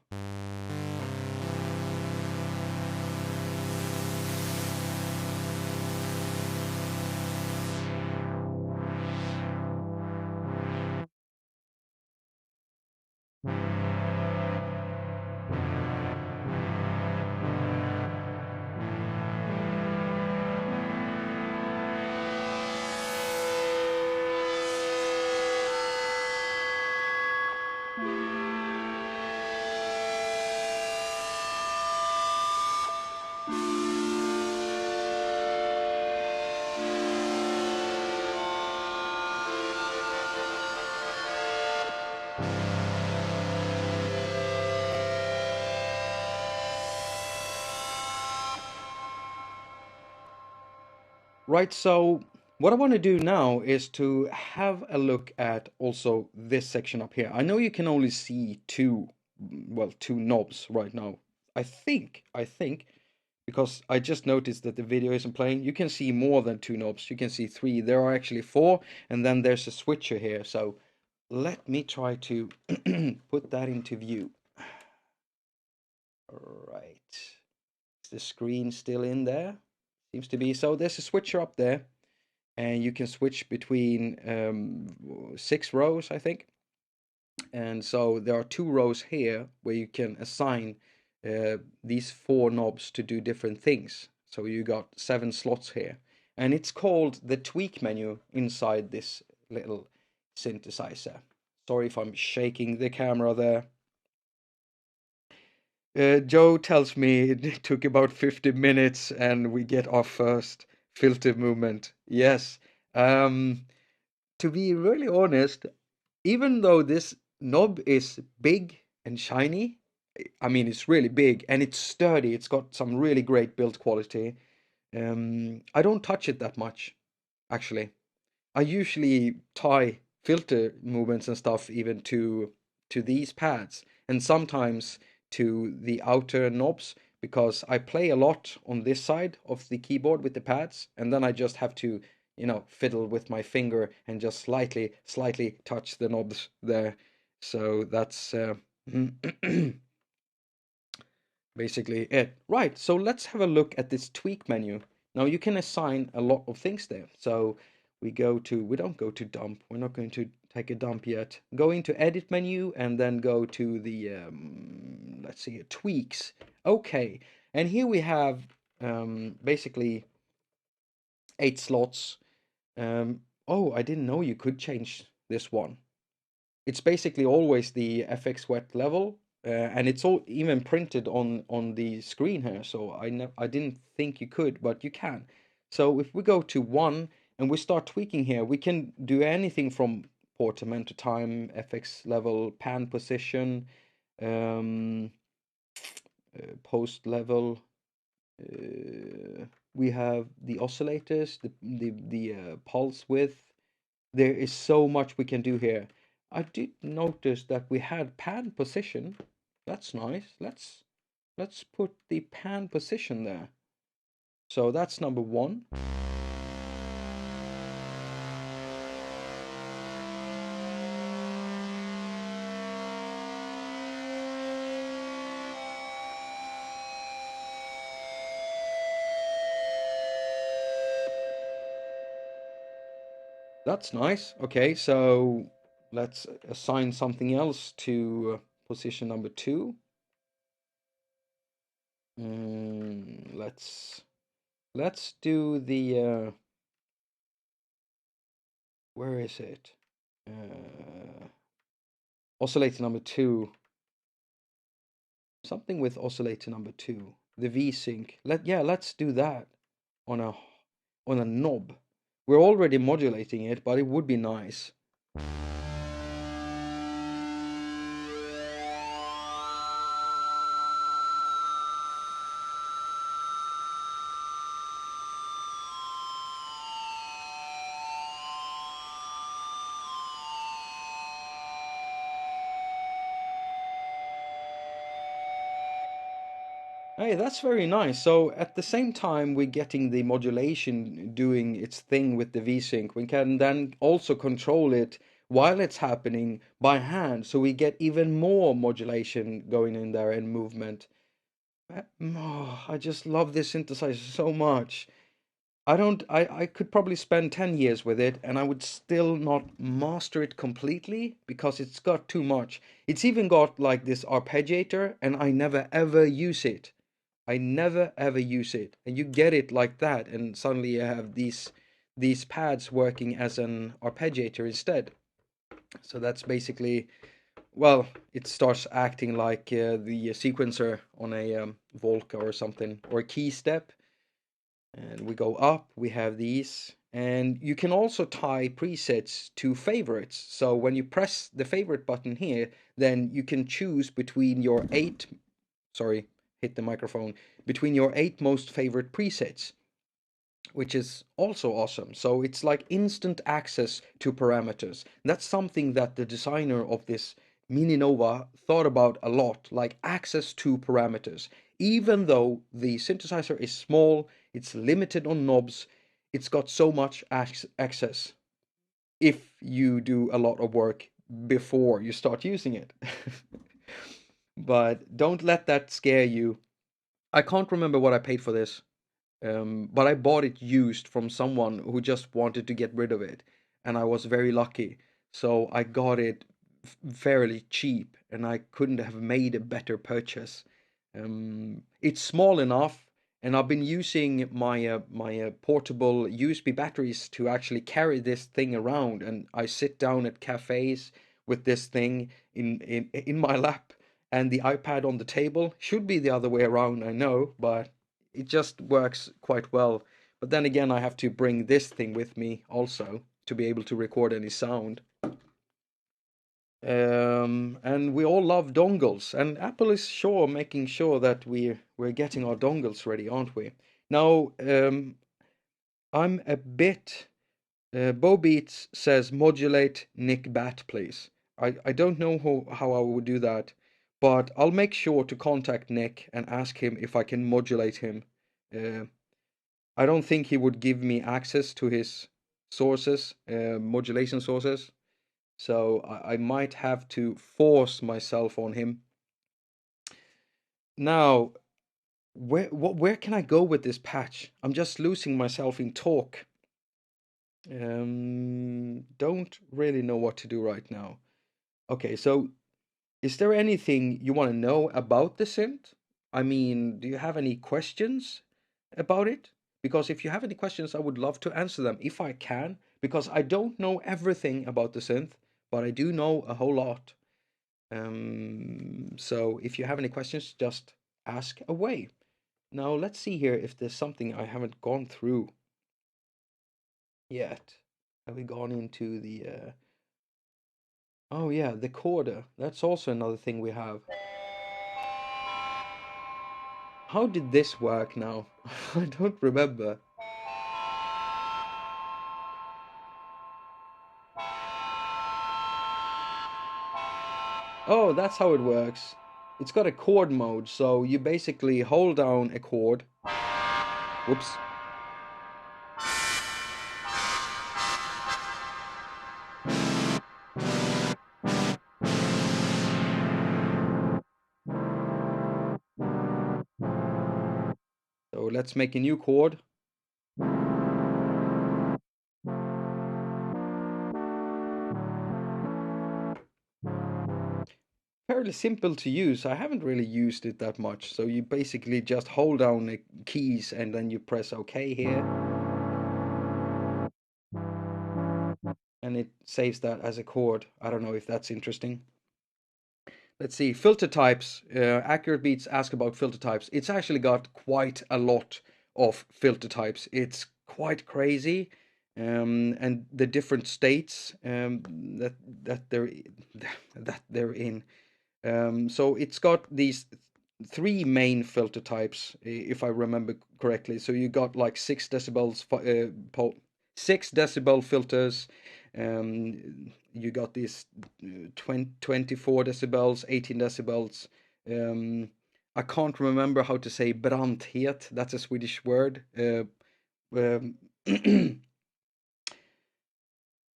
Right, so what I want to do now is to have a look at also this section up here. I know you can only see two knobs right now. I think, because I just noticed that the video isn't playing, you can see more than two knobs. You can see three. There are actually four, and then there's a switcher here. So let me try to put that into view. Right. Is the screen still in there? Seems to be. So there's a switcher up there, and you can switch between 6 rows, I think. And so there are 2 rows here where you can assign these 4 knobs to do different things. So you got 7 slots here, and it's called the tweak menu inside this little synthesizer. Sorry if I'm shaking the camera there. Joe tells me it took about 50 minutes and we get our first filter movement. Yes. To be really honest, even though this knob is big and shiny, I mean, it's really big and it's sturdy, it's got some really great build quality. I don't touch it that much, actually. I usually tie filter movements and stuff even to these pads, and sometimes to the outer knobs, because I play a lot on this side of the keyboard with the pads, and then I just have to you know, fiddle with my finger and just slightly touch the knobs there. So that's basically it. Right, so let's have a look at this tweak menu. Now you can assign a lot of things there. So we don't go to dump. We're not going to take a dump yet. Go into edit menu and then go to the, let's see, tweaks. Okay, and here we have basically 8 slots. Oh, I didn't know you could change this one. It's basically always the FX wet level, and it's all even printed on the screen here. So I didn't think you could, but you can. So if we go to 1 and we start tweaking here, we can do anything from portamento time, FX level, pan position, um, post level. We have the oscillators, the pulse width. There is so much we can do here. I did notice that we had pan position. That's nice. Let's put the pan position there. So that's number 1. That's nice. Okay, so let's assign something else to position number 2. Let's do the where is it? Oscillator number 2. Something with oscillator number 2. The V-sync. Let's do that on a knob. We're already modulating it, but it would be nice. Hey, that's very nice. So at the same time we're getting the modulation doing its thing with the V-sync, we can then also control it while it's happening by hand. So we get even more modulation going in there and movement. Oh, I just love this synthesizer so much. I could probably spend 10 years with it and I would still not master it completely because it's got too much. It's even got like this arpeggiator and I never ever use it. I never ever use it. And you get it like that and suddenly you have these pads working as an arpeggiator instead. So that's basically, well, it starts acting like the sequencer on a Volca or something, or a key step. And we go up, we have these. And you can also tie presets to favorites. So when you press the favorite button here, then you can choose between your hit the microphone, between your 8 most favorite presets, which is also awesome. So it's like instant access to parameters. That's something that the designer of this MiniNova thought about a lot, like access to parameters. Even though the synthesizer is small, it's limited on knobs, it's got so much access if you do a lot of work before you start using it. But don't let that scare you. I can't remember what I paid for this. But I bought it used from someone who just wanted to get rid of it, and I was very lucky. So I got it fairly cheap, and I couldn't have made a better purchase. It's small enough, and I've been using my portable USB batteries to actually carry this thing around, and I sit down at cafes with this thing in my lap and the iPad on the table. Should be the other way around, I know, but it just works quite well. But then again, I have to bring this thing with me also to be able to record any sound. And we all love dongles, and Apple is sure making sure that we're getting our dongles ready, aren't we? Now, I'm a bit. Bo Beats says modulate Nick Bat, please. I don't know how I would do that, but I'll make sure to contact Nick and ask him if I can modulate him. Uh, I don't think he would give me access to his sources, modulation sources. So I might have to force myself on him. Now, where can I go with this patch? I'm just losing myself in talk. Don't really know what to do right now. Okay, so is there anything you want to know about the synth? I mean, do you have any questions about it? Because if you have any questions, I would love to answer them if I can, because I don't know everything about the synth, but I do know a whole lot. So if you have any questions, just ask away. Now let's see here if there's something I haven't gone through yet. Have we gone into the oh yeah, the quarter. That's also another thing we have. How did this work now? I don't remember. Oh, that's how it works. It's got a chord mode, so you basically hold down a chord. Whoops. So let's make a new chord. Fairly simple to use. I haven't really used it that much. So you basically just hold down the keys and then you press OK here. And it saves that as a chord. I don't know if that's interesting. Let's see, filter types. Accurate Beats ask about filter types. It's actually got quite a lot of filter types. It's quite crazy. And the different states that they're in. So it's got these three main filter types, if I remember correctly. So you got like 6 decibel filters. You got these 24 decibels, 18 decibels. I can't remember how to say brandhet. That's a Swedish word. Um,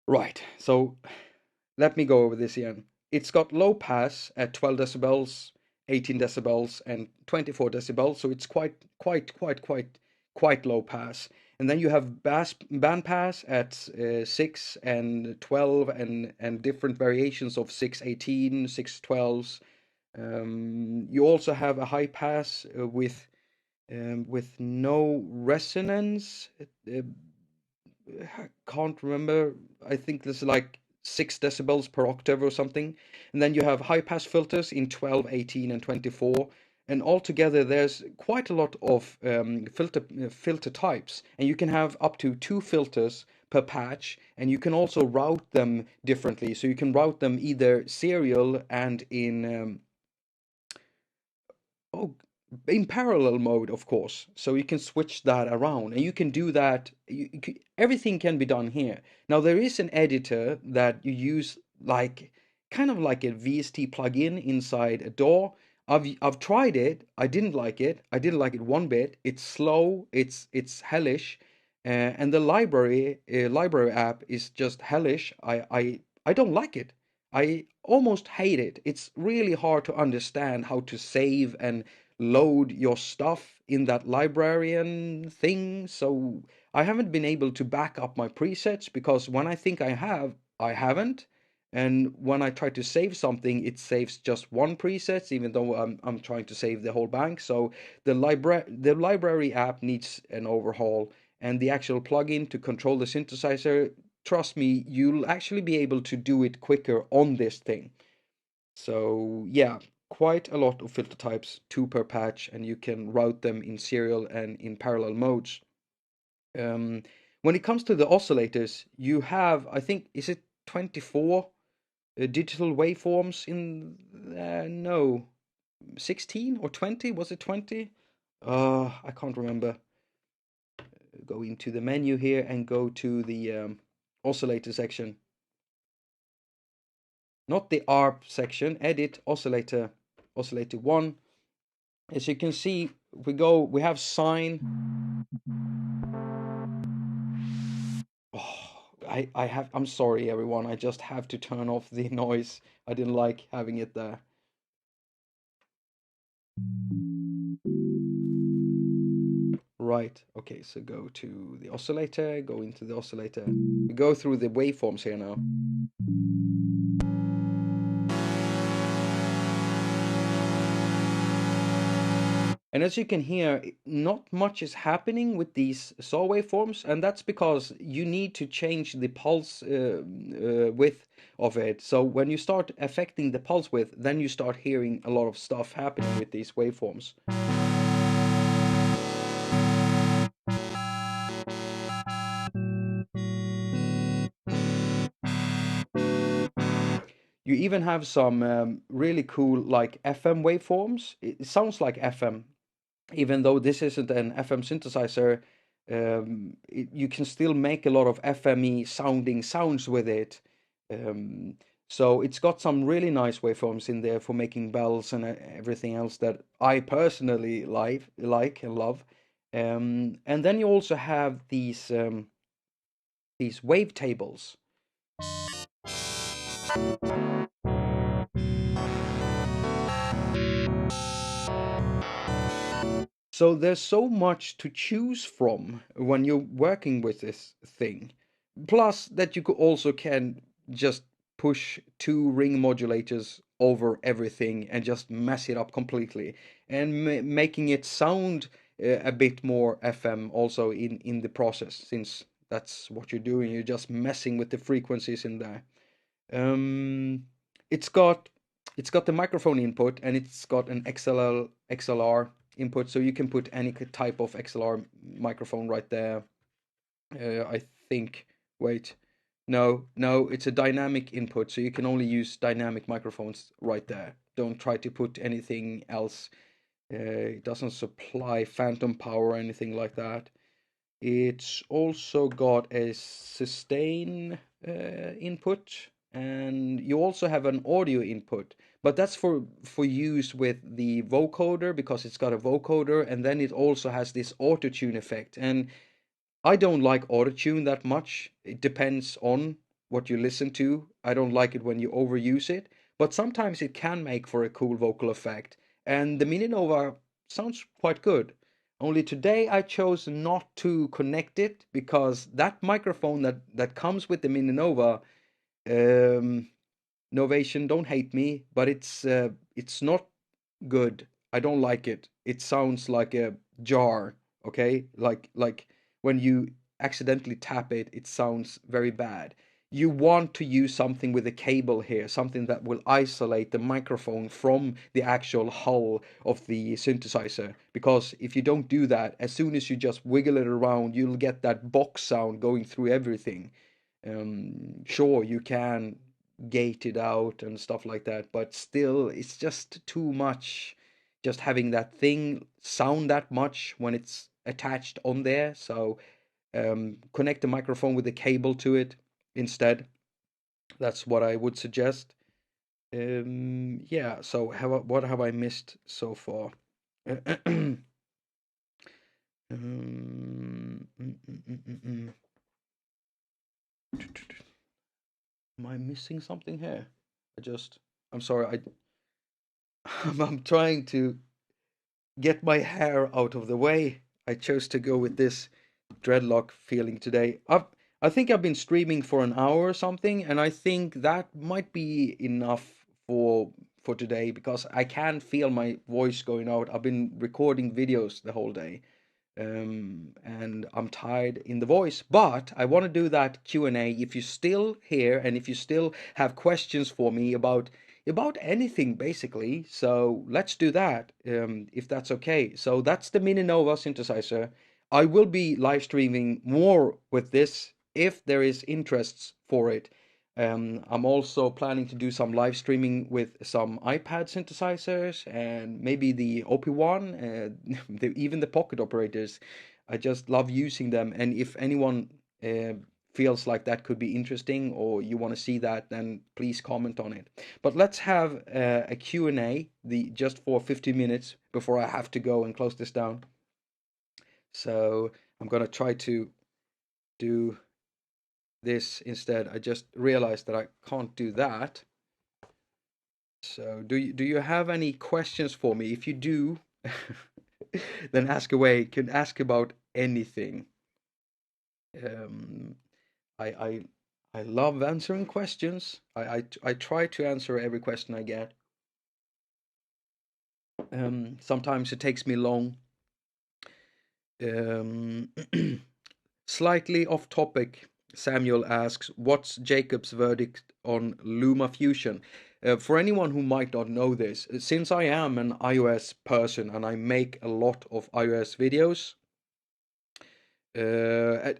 right. So let me go over this again. It's got low pass at 12 decibels, 18 decibels, and 24 decibels. So it's quite low pass. And then you have band pass at 6 and 12 and different variations of 618, 612s. You also have a high pass with no resonance. I can't remember. I think there's like 6 decibels per octave or something. And then you have high pass filters in 12, 18, and 24. And altogether, there's quite a lot of filter types. And you can have up to 2 filters per patch. And you can also route them differently. So you can route them either serial and oh, in parallel mode, of course. So you can switch that around, and you can do that. Everything can be done here. Now there is an editor that you use, like kind of like a VST plugin inside a DAW. I've tried it. I didn't like it. I didn't like it one bit. It's slow. It's hellish, and the library app is just hellish. I don't like it. I almost hate it. It's really hard to understand how to save and load your stuff in that librarian thing. So I haven't been able to back up my presets because when I think I have, I haven't. And when I try to save something, it saves just one preset, even though I'm trying to save the whole bank. So the library app needs an overhaul, and the actual plugin to control the synthesizer, trust me, you'll actually be able to do it quicker on this thing. So yeah, quite a lot of filter types, 2 per patch, and you can route them in serial and in parallel modes. Um, when it comes to the oscillators, you have, I think, is it 24 digital waveforms in, no, 16 or 20? Was it 20? I can't remember. Go into the menu here and go to the oscillator section. Not the ARP section, edit oscillator, oscillator 1. As you can see, we have sine. Oh, I'm sorry everyone, I just have to turn off the noise. I didn't like having it there. Right, okay, so go to the oscillator, go into the oscillator. We go through the waveforms here now. And as you can hear, not much is happening with these saw waveforms, and that's because you need to change the pulse width of it. So when you start affecting the pulse width, then you start hearing a lot of stuff happening with these waveforms. You even have some really cool like FM waveforms. It sounds like FM, even though this isn't an FM synthesizer. You can still make a lot of FME sounding sounds with it. Um, so it's got some really nice waveforms in there for making bells and everything else that I personally like and love. And then you also have these wavetables. So there's so much to choose from when you're working with this thing. Plus that you could also can just push two ring modulators over everything and just mess it up completely and making it sound a bit more FM also in the process, since that's what you're doing. You're just messing with the frequencies in there. Um, it's got it's got the microphone input and it's got an XLR input, so you can put any type of XLR microphone right there. I think. Wait, no, it's a dynamic input, so you can only use dynamic microphones right there. Don't try to put anything else. It doesn't supply phantom power or anything like that. It's also got a sustain input, and you also have an audio input, but that's for use with the vocoder because it's got a vocoder, and then it also has this auto tune effect. And I don't like auto tune that much. It depends on what you listen to. I don't like it when you overuse it, but sometimes it can make for a cool vocal effect. And the MiniNova sounds quite good. Only today I chose not to connect it because that microphone that comes with the MiniNova, um, Novation, don't hate me, but it's not good. I don't like it. It sounds like a jar, okay? Like when you accidentally tap it, it sounds very bad. You want to use something with a cable here, something that will isolate the microphone from the actual hull of the synthesizer. Because if you don't do that, as soon as you just wiggle it around, you'll get that box sound going through everything. Sure, you can gate it out and stuff like that, but still, it's just too much. Just having that thing sound that much when it's attached on there. So connect the microphone with a cable to it instead. That's what I would suggest. Yeah. So what have I missed so far? Am I missing something here? I'm sorry. I'm trying to get my hair out of the way. I chose to go with this dreadlock feeling today. I think I've been streaming for an hour or something, and I think that might be enough for today because I can feel my voice going out. I've been recording videos the whole day, and I'm tired in the voice. But I want to do that Q&A. If you're still here and if you still have questions for me about anything basically, so let's do that, if that's okay. So that's the MiniNova synthesizer. I will be live streaming more with this if there is interests for it. I'm also planning to do some live streaming with some iPad synthesizers and maybe the OP1, even the pocket operators. I just love using them, and if anyone feels like that could be interesting or you want to see that, then please comment on it. But let's have a Q&A, just for 15 minutes before I have to go and close this down. So I'm gonna try to do this instead. I just realized that I can't do that. So do you have any questions for me? If you do, then ask away. You can ask about anything. Um, I I I love answering questions. I try to answer every question I get. Sometimes it takes me long. Um, Slightly off topic, Samuel asks, "What's Jacob's verdict on LumaFusion?" For anyone who might not know this, since I am an iOS person and I make a lot of iOS videos,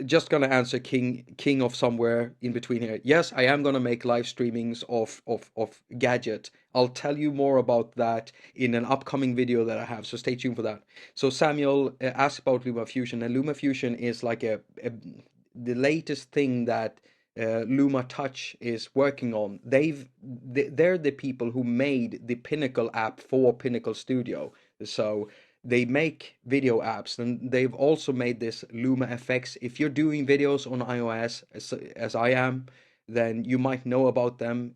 just gonna answer King of somewhere in between here. Yes, I am gonna make live streamings of Gadget. I'll tell you more about that in an upcoming video that I have, so stay tuned for that. So Samuel asked about LumaFusion, and LumaFusion is like the latest thing that Luma Touch is working on. They're the people who made the Pinnacle app for Pinnacle Studio. So they make video apps, and they've also made this Luma FX. If you're doing videos on iOS as I am, then you might know about them.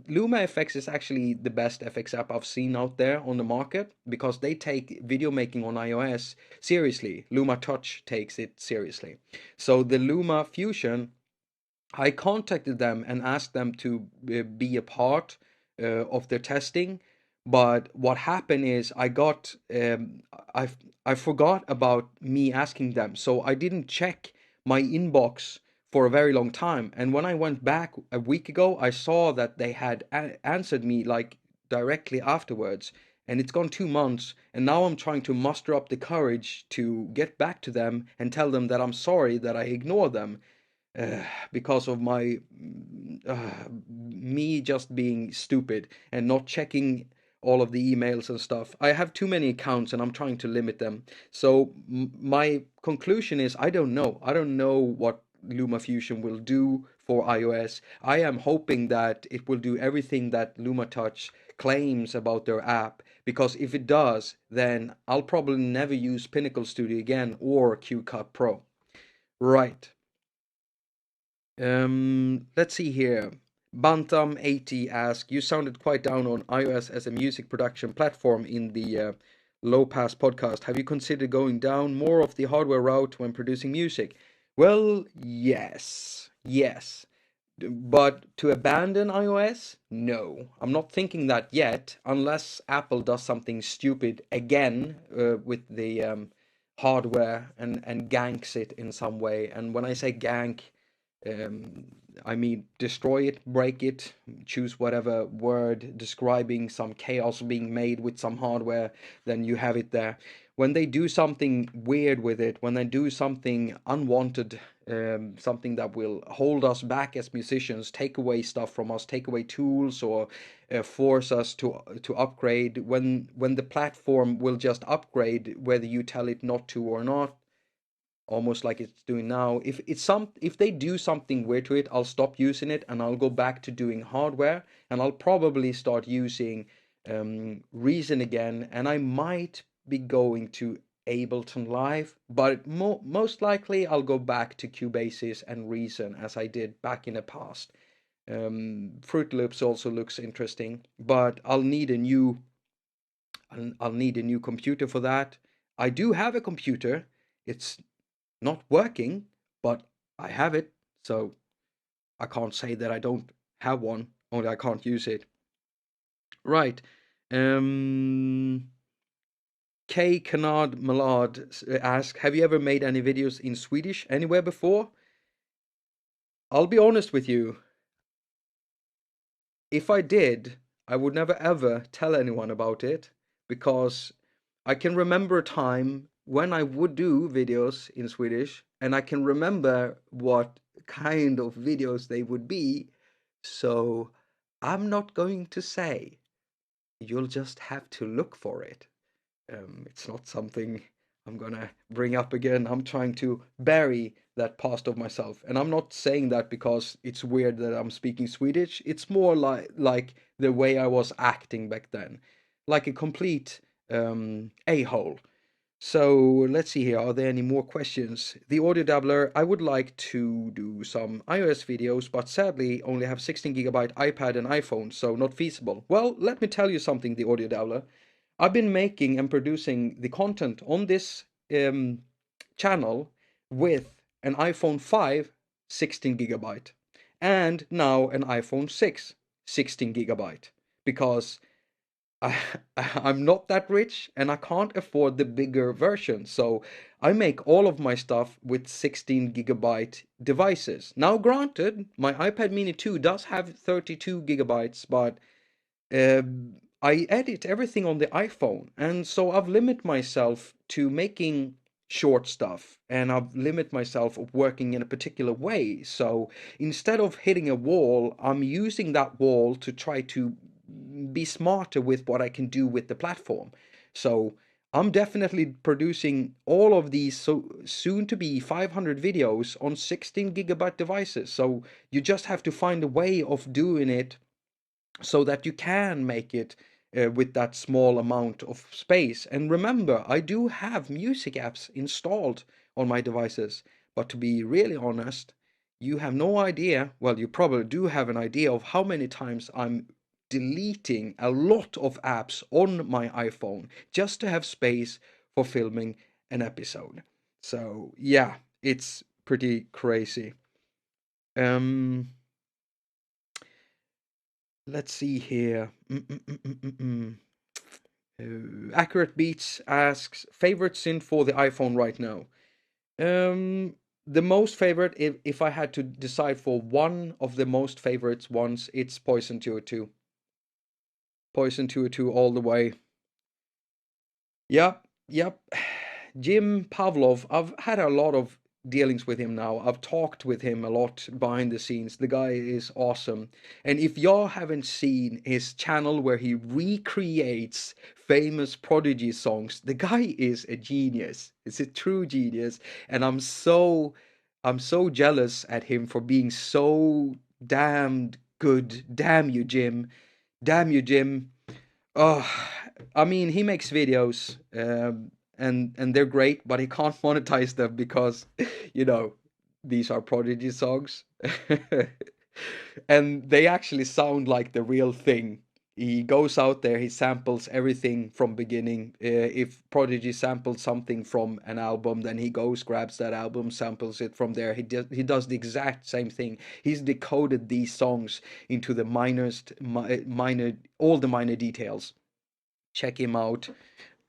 Luma FX is actually the best FX app I've seen out there on the market, because they take video making on iOS seriously. Luma Touch takes it seriously. So the Luma Fusion, I contacted them and asked them to be a part of their testing, but what happened is I I forgot about me asking them, so I didn't check my inbox for a very long time. And when I went back a week ago, I saw that they had answered me like directly afterwards. And it's gone 2 months, and now I'm trying to muster up the courage to get back to them and tell them that I'm sorry that I ignored them uh, because of me just being stupid and not checking all of the emails and stuff. I have too many accounts and I'm trying to limit them. So my conclusion is I don't know. I don't know what LumaFusion will do for iOS. I am hoping that it will do everything that LumaTouch claims about their app, because if it does, then I'll probably never use Pinnacle Studio again or QCut Pro. Right. Let's see here. Bantam80 asks, you sounded quite down on iOS as a music production platform in the Low Pass podcast. Have you considered going down more of the hardware route when producing music? Well, yes. Yes. But to abandon iOS? No. I'm not thinking that yet, unless Apple does something stupid again with the hardware and ganks it in some way. And when I say gank, um, I mean, destroy it, break it, choose whatever word describing some chaos being made with some hardware, then you have it there. When they do something weird with it, when they do something unwanted, something that will hold us back as musicians, take away stuff from us, take away tools, or force us to upgrade, when the platform will just upgrade whether you tell it not to or not, almost like it's doing now. If they do something weird to it, I'll stop using it and I'll go back to doing hardware, and I'll probably start using Reason again, and I might be going to Ableton Live, but most likely I'll go back to Cubasis and Reason as I did back in the past. Fruit Loops also looks interesting, but I'll need a new computer for that. I do have a computer. It's not working, but I have it, so I can't say that I don't have one, only I can't use it. Right. Um, K. Canard Malard asks, have you ever made any videos in Swedish anywhere before? I'll be honest with you. If I did, I would never ever tell anyone about it, because I can remember a time when I would do videos in Swedish, and I can remember what kind of videos they would be. So I'm not going to say. You'll just have to look for it. It's not something I'm gonna bring up again. I'm trying to bury that past of myself, and I'm not saying that because it's weird that I'm speaking Swedish. It's more like the way I was acting back then, like a complete a hole. So let's see here. Are there any more questions? The Audio Dabbler, I would like to do some iOS videos, but sadly only have 16 GB iPad and iPhone, so not feasible. Well, let me tell you something, the Audio Dabbler. I've been making and producing the content on this channel with an iPhone 5, 16 GB, and now an iPhone 6, 16 GB, because I, I'm not that rich and I can't afford the bigger version. So I make all of my stuff with 16 GB devices. Now, granted, my iPad Mini 2 does have 32 GB, but I edit everything on the iPhone. And so I've limited myself to making short stuff, and I've limited myself of working in a particular way. So instead of hitting a wall, I'm using that wall to try to be smarter with what I can do with the platform. So I'm definitely producing all of these so soon to be 500 videos on 16 GB devices. So you just have to find a way of doing it so that you can make it with that small amount of space. And remember, I do have music apps installed on my devices, but to be really honest, you have no idea, well, you probably do have an idea of how many times I'm deleting a lot of apps on my iPhone just to have space for filming an episode. So, yeah, it's pretty crazy. Um, let's see here. Accurate Beats asks favorite synth for the iPhone right now. The most favorite, if I had to decide for one of the most favorites ones, it's Poison 202. Poison 202 all the way. Yep, yep. Jim Pavlov, I've had a lot of dealings with him now. I've talked with him a lot behind the scenes. The guy is awesome. And if y'all haven't seen his channel where he recreates famous Prodigy songs, the guy is a genius. It's a true genius. And I'm so jealous at him for being so damned good. Damn you, Jim. Damn you, Jim. Oh, I mean, he makes videos, and they're great, but he can't monetize them because, you know, these are Prodigy songs, and they actually sound like the real thing. He goes out there, he samples everything from beginning. If Prodigy sampled something from an album, then he goes, grabs that album, samples it from there. He does the exact same thing. He's decoded these songs into the minor, all the minor details. Check him out.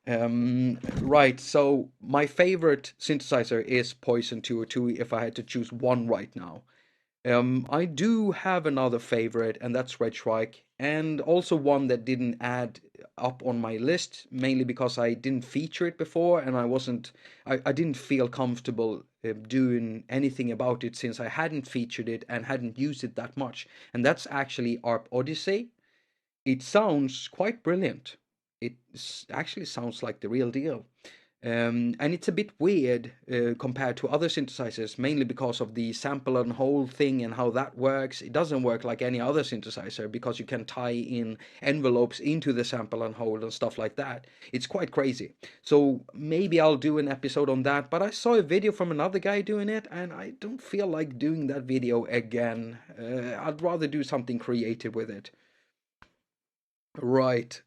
Right, so my favorite synthesizer is Poison 202 if I had to choose one right now. I do have another favorite, and that's Red Shrike, and also one that didn't add up on my list, mainly because I didn't feature it before, and I didn't feel comfortable doing anything about it since I hadn't featured it and hadn't used it that much. And that's actually ARP Odyssey. It sounds quite brilliant. It actually sounds like the real deal. And it's a bit weird compared to other synthesizers, mainly because of the sample and hold thing and how that works. It doesn't work like any other synthesizer because you can tie in envelopes into the sample and hold and stuff like that. It's quite crazy. So maybe I'll do an episode on that, but I saw a video from another guy doing it, and I don't feel like doing that video again. I'd rather do something creative with it. Right.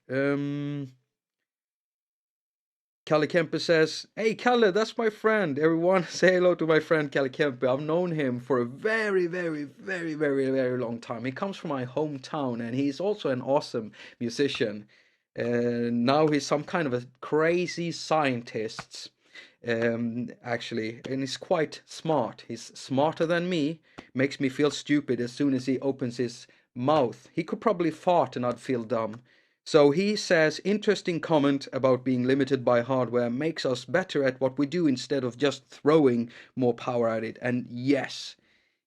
Kalle Kempe says, "Hey Kalle, that's my friend. Everyone say hello to my friend Kalle Kempe. I've known him for a very, very, very, very, very long time. He comes from my hometown and he's also an awesome musician. Now he's some kind of a crazy scientist, actually, and he's quite smart. He's smarter than me, makes me feel stupid as soon as he opens his mouth. He could probably fart and I'd feel dumb. So he says, interesting comment about being limited by hardware makes us better at what we do instead of just throwing more power at it. And yes,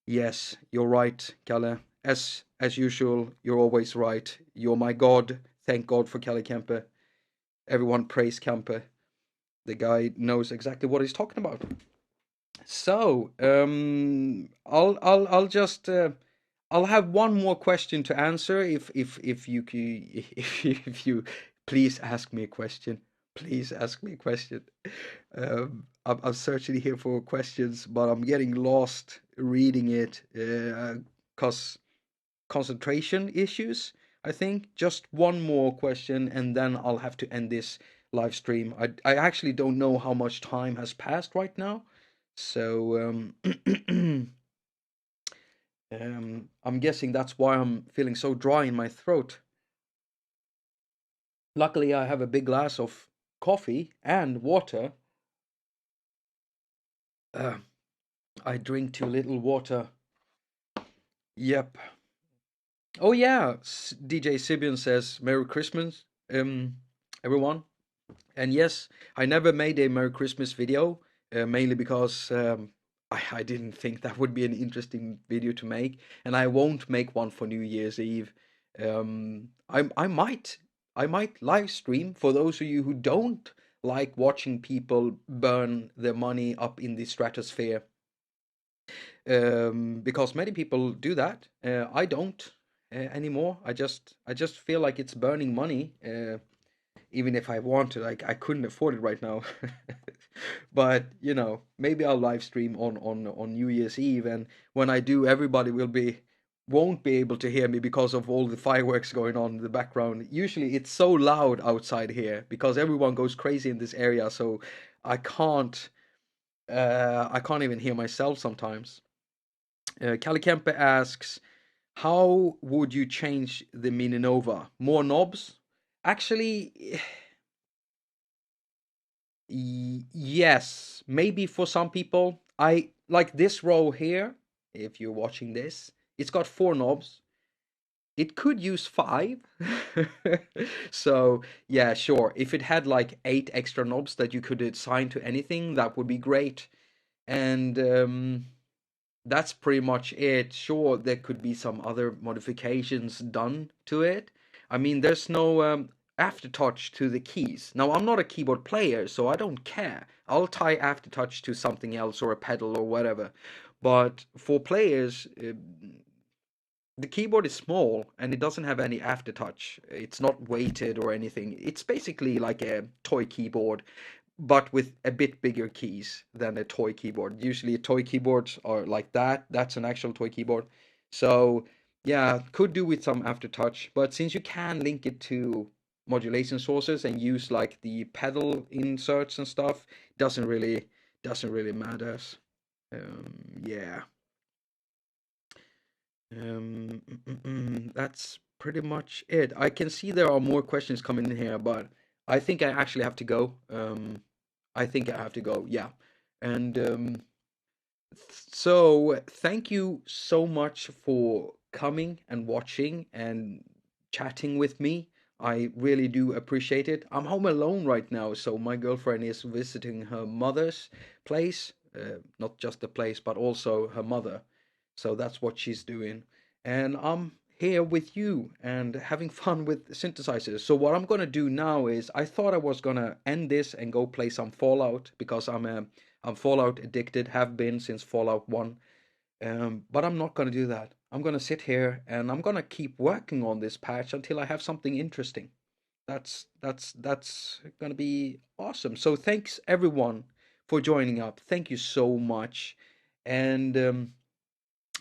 yes, you're right, Kalle. As usual, you're always right. You're my god. Thank God for Kalle Kempe. Everyone praise Kempe. The guy knows exactly what he's talking about. So, I'll just I'll have one more question to answer if you if you please ask me a question. Please ask me a question. I'm searching here for questions, but I'm getting lost reading it because concentration issues, I think. Just one more question, and then I'll have to end this live stream. I actually don't know how much time has passed right now. So, I'm guessing that's why I'm feeling so dry in my throat. Luckily, I have a big glass of coffee and water. Uh, I drink too little water. Yep. Oh yeah, DJ Sibian says Merry Christmas, everyone. And yes, I never made a Merry Christmas video, mainly because I didn't think that would be an interesting video to make, and I won't make one for New Year's Eve. I might live stream for those of you who don't like watching people burn their money up in the stratosphere, because many people do that. I don't anymore. I just feel like it's burning money. Even if I wanted, I couldn't afford it right now. But maybe I'll live stream on New Year's Eve, and when I do, everybody won't be able to hear me because of all the fireworks going on in the background. Usually, it's so loud outside here because everyone goes crazy in this area, so I can't I can't even hear myself sometimes. Kalle Kempe asks, how would you change the MiniNova? More knobs? Actually, yes, maybe for some people. I like this row here. If you're watching this, it's got 4 knobs. It could use 5. So, yeah, sure. If it had like 8 extra knobs that you could assign to anything, that would be great. And that's pretty much it. Sure, there could be some other modifications done to it. I mean, there's no aftertouch to the keys. Now, I'm not a keyboard player, so I don't care. I'll tie aftertouch to something else or a pedal or whatever. But for players, the keyboard is small and it doesn't have any aftertouch. It's not weighted or anything. It's basically like a toy keyboard, but with a bit bigger keys than a toy keyboard. Usually, toy keyboards are like that. That's an actual toy keyboard. So, yeah, could do with some aftertouch, but since you can link it to modulation sources and use like the pedal inserts and stuff, doesn't really matter. Yeah. That's pretty much it. I can see there are more questions coming in here, but I think I actually have to go. I think I have to go. Yeah. And so thank you so much for coming and watching and chatting with me. I really do appreciate it. I'm home alone right now, so my girlfriend is visiting her mother's place. Not just the place, but also her mother. So that's what she's doing. And I'm here with you and having fun with synthesizers. So what I'm gonna do now is I thought I was gonna end this and go play some Fallout because I'm Fallout addicted, have been since Fallout 1. But I'm not gonna do that. I'm gonna sit here and I'm gonna keep working on this patch until I have something interesting. That's gonna be awesome. So thanks everyone for joining up. Thank you so much. And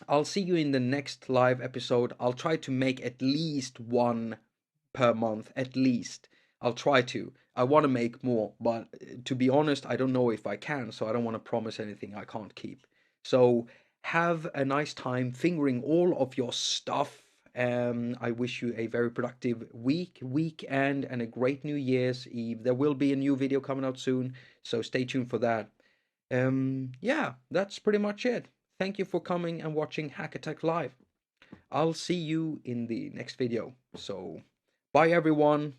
I'll see you in the next live episode. I'll try to make at least one per month, at least. I'll try to. I want to make more, but to be honest, I don't know if I can, so I don't want to promise anything I can't keep. So have a nice time fingering all of your stuff. I wish you a very productive weekend, and a great New Year's Eve. There will be a new video coming out soon, so stay tuned for that. Yeah, that's pretty much it. Thank you for coming and watching haQ Live. I'll see you in the next video. So, bye everyone.